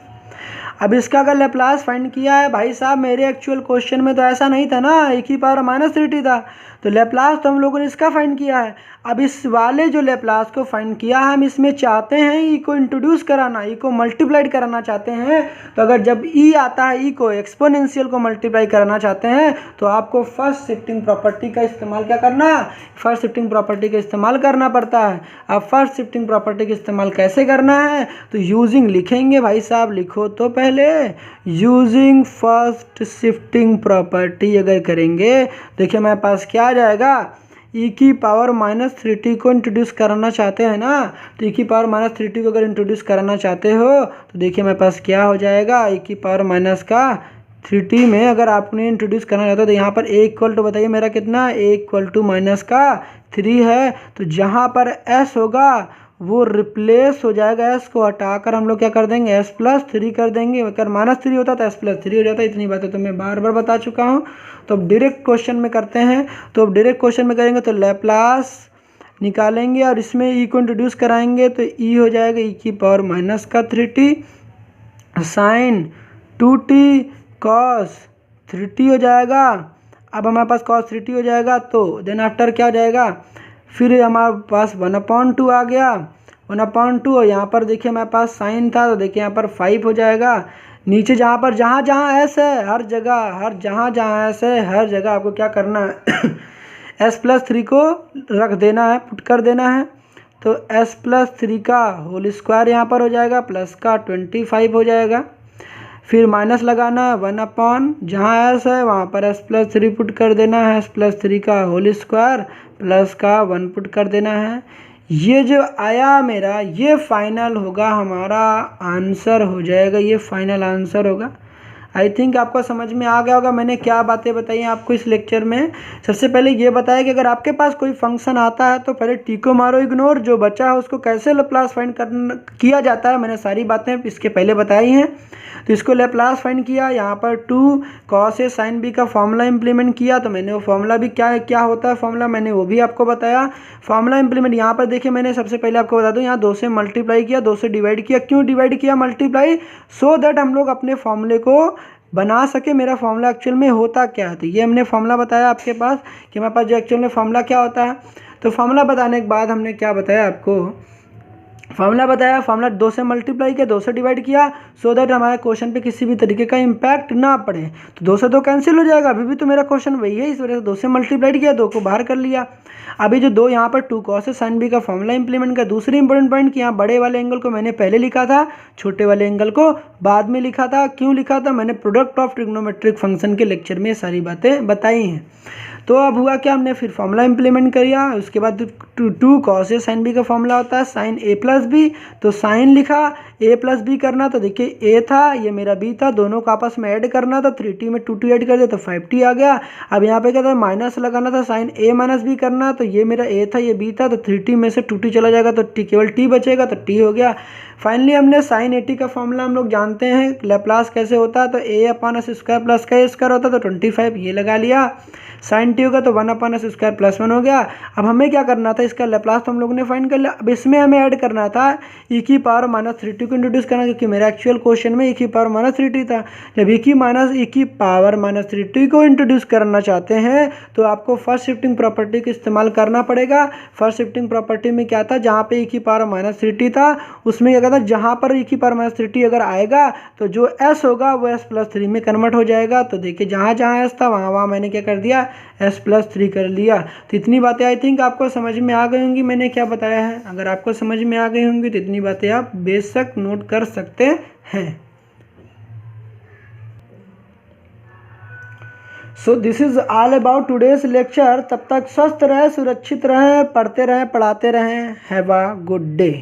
अब इसका अगर लेप्लास फाइंड किया है भाई साहब, मेरे एक्चुअल क्वेश्चन में तो ऐसा नहीं था ना, e⁻−3t था, तो लेप्लास तो हम लोगों ने इसका फाइंड किया है। अब इस वाले जो लेप्लास को फाइंड किया है हम इसमें चाहते हैं ई को इंट्रोड्यूस कराना, ई को मल्टीप्लाइड कराना चाहते हैं। तो अगर जब ई आता है, ई को एक्सपोनेंशियल को मल्टीप्लाई कराना चाहते हैं तो आपको फर्स्ट शिफ्टिंग प्रॉपर्टी का इस्तेमाल क्या करना, फर्स्ट शिफ्टिंग प्रॉपर्टी का इस्तेमाल करना पड़ता है। अब फर्स्ट शिफ्टिंग प्रॉपर्टी का इस्तेमाल कैसे करना है, तो यूजिंग लिखेंगे भाई साहब, लिखो तो पहले यूजिंग फर्स्ट शिफ्टिंग प्रॉपर्टी अगर करेंगे, देखिए हमारे पास क्या आ जाएगा, e⁻−3t को इंट्रोड्यूस कराना चाहते हैं ना, तो e⁻−3t को अगर इंट्रोड्यूस कराना चाहते हो तो देखिए मेरे पास क्या हो जाएगा, e⁻−3t में अगर आपने इंट्रोड्यूस करना चाहते हो तो यहाँ पर a इक्वल टू बताइए मेरा कितना, a इक्वल टू -3 है। तो जहाँ पर s होगा वो रिप्लेस हो जाएगा, एस को हटाकर हम लोग क्या कर देंगे, एस प्लस थ्री कर देंगे। अगर -3 होता तो एस प्लस थ्री हो जाता। इतनी बातें तो मैं बार बार बता चुका हूँ। तो अब डायरेक्ट क्वेश्चन में करते हैं। तो अब डायरेक्ट क्वेश्चन में करेंगे तो लैप्लास निकालेंगे और इसमें ई को इंट्रोड्यूस कराएंगे तो ई हो जाएगा ई की पावर माइनस का 3t sign 2t cos 3t हो जाएगा। अब हमारे पास cos 3t हो जाएगा तो देन आफ्टर क्या हो जाएगा, फिर हमारे पास 1/2 आ गया, 1/2 और यहाँ पर देखिए हमारे पास साइन था तो देखिए यहाँ पर 5 हो जाएगा। नीचे जहाँ जहाँ एस है हर जगह, जहाँ एस है हर जगह आपको क्या करना है एस प्लस थ्री को रख देना है, पुट कर देना है। तो एस प्लस थ्री का होल स्क्वायर यहाँ पर हो जाएगा, प्लस का 25 हो जाएगा। फिर माइनस लगाना है 1/, जहाँ एस है वहाँ पर एस प्लस थ्री पुट कर देना है, एस प्लस थ्री का होल स्क्वायर प्लस का 1 पुट कर देना है। ये जो आया मेरा ये फाइनल होगा, हमारा आंसर हो जाएगा, ये फाइनल आंसर होगा। आई थिंक आपको समझ में आ गया होगा मैंने क्या बातें बताई हैं आपको इस लेक्चर में। सबसे पहले ये बताया कि अगर आपके पास कोई फंक्शन आता है तो पहले टी को मारो इग्नोर, जो बचा है उसको कैसे लैप्लास फाइंड किया जाता है मैंने सारी बातें इसके पहले बताई हैं। तो इसको लैप्लास फाइंड किया, यहाँ पर 2 cos a sin b का फॉर्मूला इंप्लीमेंट किया। तो मैंने वो फॉर्मूला भी क्या होता है फॉर्मूला मैंने वो भी आपको बताया। फॉर्मूला इंप्लीमेंट यहाँ पर देखिए मैंने सबसे पहले आपको बता दूँ, यहाँ 2 से मल्टीप्लाई किया, 2 से डिवाइड किया। क्यों डिवाइड किया मल्टीप्लाई, सो दैट हम लोग अपने फॉर्मूले को बना सके मेरा फॉर्मूला एक्चुअल में होता क्या है। तो ये हमने फॉर्मूला बताया आपके पास कि हमारे पास जो एक्चुअल में फॉर्मूला क्या होता है। तो फॉर्मूला बताने के बाद हमने क्या बताया आपको, फॉर्मूला बताया, फॉर्मूला 2 से मल्टीप्लाई किया, 2 से डिवाइड किया, सो दैट हमारे क्वेश्चन पे किसी भी तरीके का इम्पैक्ट ना पड़े। तो 2 से 2 कैंसिल हो जाएगा, अभी भी तो मेरा क्वेश्चन वही है, इस वजह से 2 से मल्टीप्लाई किया, 2 को बाहर कर लिया। अभी जो 2 यहाँ पर 2 cos a sin b का फॉर्मूला इंप्लीमेंट किया। दूसरी इंपॉर्टेंट पॉइंट कि यहाँ बड़े वाले एंगल को मैंने पहले लिखा था, छोटे वाले एंगल को बाद में लिखा था। क्यों लिखा था, मैंने प्रोडक्ट ऑफ ट्रिग्नोमेट्रिक फंक्शन के लेक्चर में सारी बातें बताई हैं। तो अब हुआ क्या, हमने फिर फॉर्मूला इंप्लीमेंट किया। उसके बाद 2 cos a sin b का फॉर्मूला होता है साइन a प्लस बी, तो साइन लिखा, a प्लस बी करना, तो देखिए a था ये मेरा b था, दोनों को आपस में ऐड करना था, 3t में 2t ऐड कर दिया तो 5t आ गया। अब यहाँ पे क्या था, माइनस लगाना था, साइन a माइनस बी करना, तो ये मेरा a था ये b था, तो 3t में से 2t चला जाएगा तो केवल t बचेगा, तो t हो गया। फाइनली हमने साइन 80 का फॉर्मूला हम लोग जानते हैं लैप्लास कैसे होता है, तो a/s स्क्वायर प्लस का स्क्वायर होता है, तो 25 ये लगा लिया। साइन टी होगा तो 1/s स्क्वायर प्लस 1 हो गया। अब हमें क्या करना था, इसका लैप्लास तो हम लोगों ने फाइंड कर लिया। अब इसमें हमें ऐड करना था e की पावर -3t को इंट्रोड्यूस करना, क्योंकि मेरा एक्चुअल क्वेश्चन में e की पावर -3t था। जब e की पावर -3t को इंट्रोड्यूस करना चाहते हैं तो आपको फर्स्ट शिफ्टिंग प्रॉपर्टी का इस्तेमाल करना पड़ेगा। फर्स्ट शिफ्टिंग प्रॉपर्टी में क्या था, जहाँ पे e की पावर -3t था उसमें क्या था, जहाँ पर e की पावर -3t अगर आएगा तो जो s होगा वो s प्लस 3 में कन्वर्ट हो जाएगा। तो देखिए जहाँ जहाँ s था वहाँ मैंने क्या कर दिया, s प्लस 3 कर लिया। तो इतनी बातें आई थिंक आपको समझ में आ गई होंगी मैंने क्या बताया है। अगर आपको समझ में आ गई होंगी तो इतनी बातें आप बेशक नोट कर सकते हैं। So this is all about today's lecture. तब तक स्वस्थ रहे, सुरक्षित रहें, पढ़ते रहें, पढ़ाते रहें। Have a good day.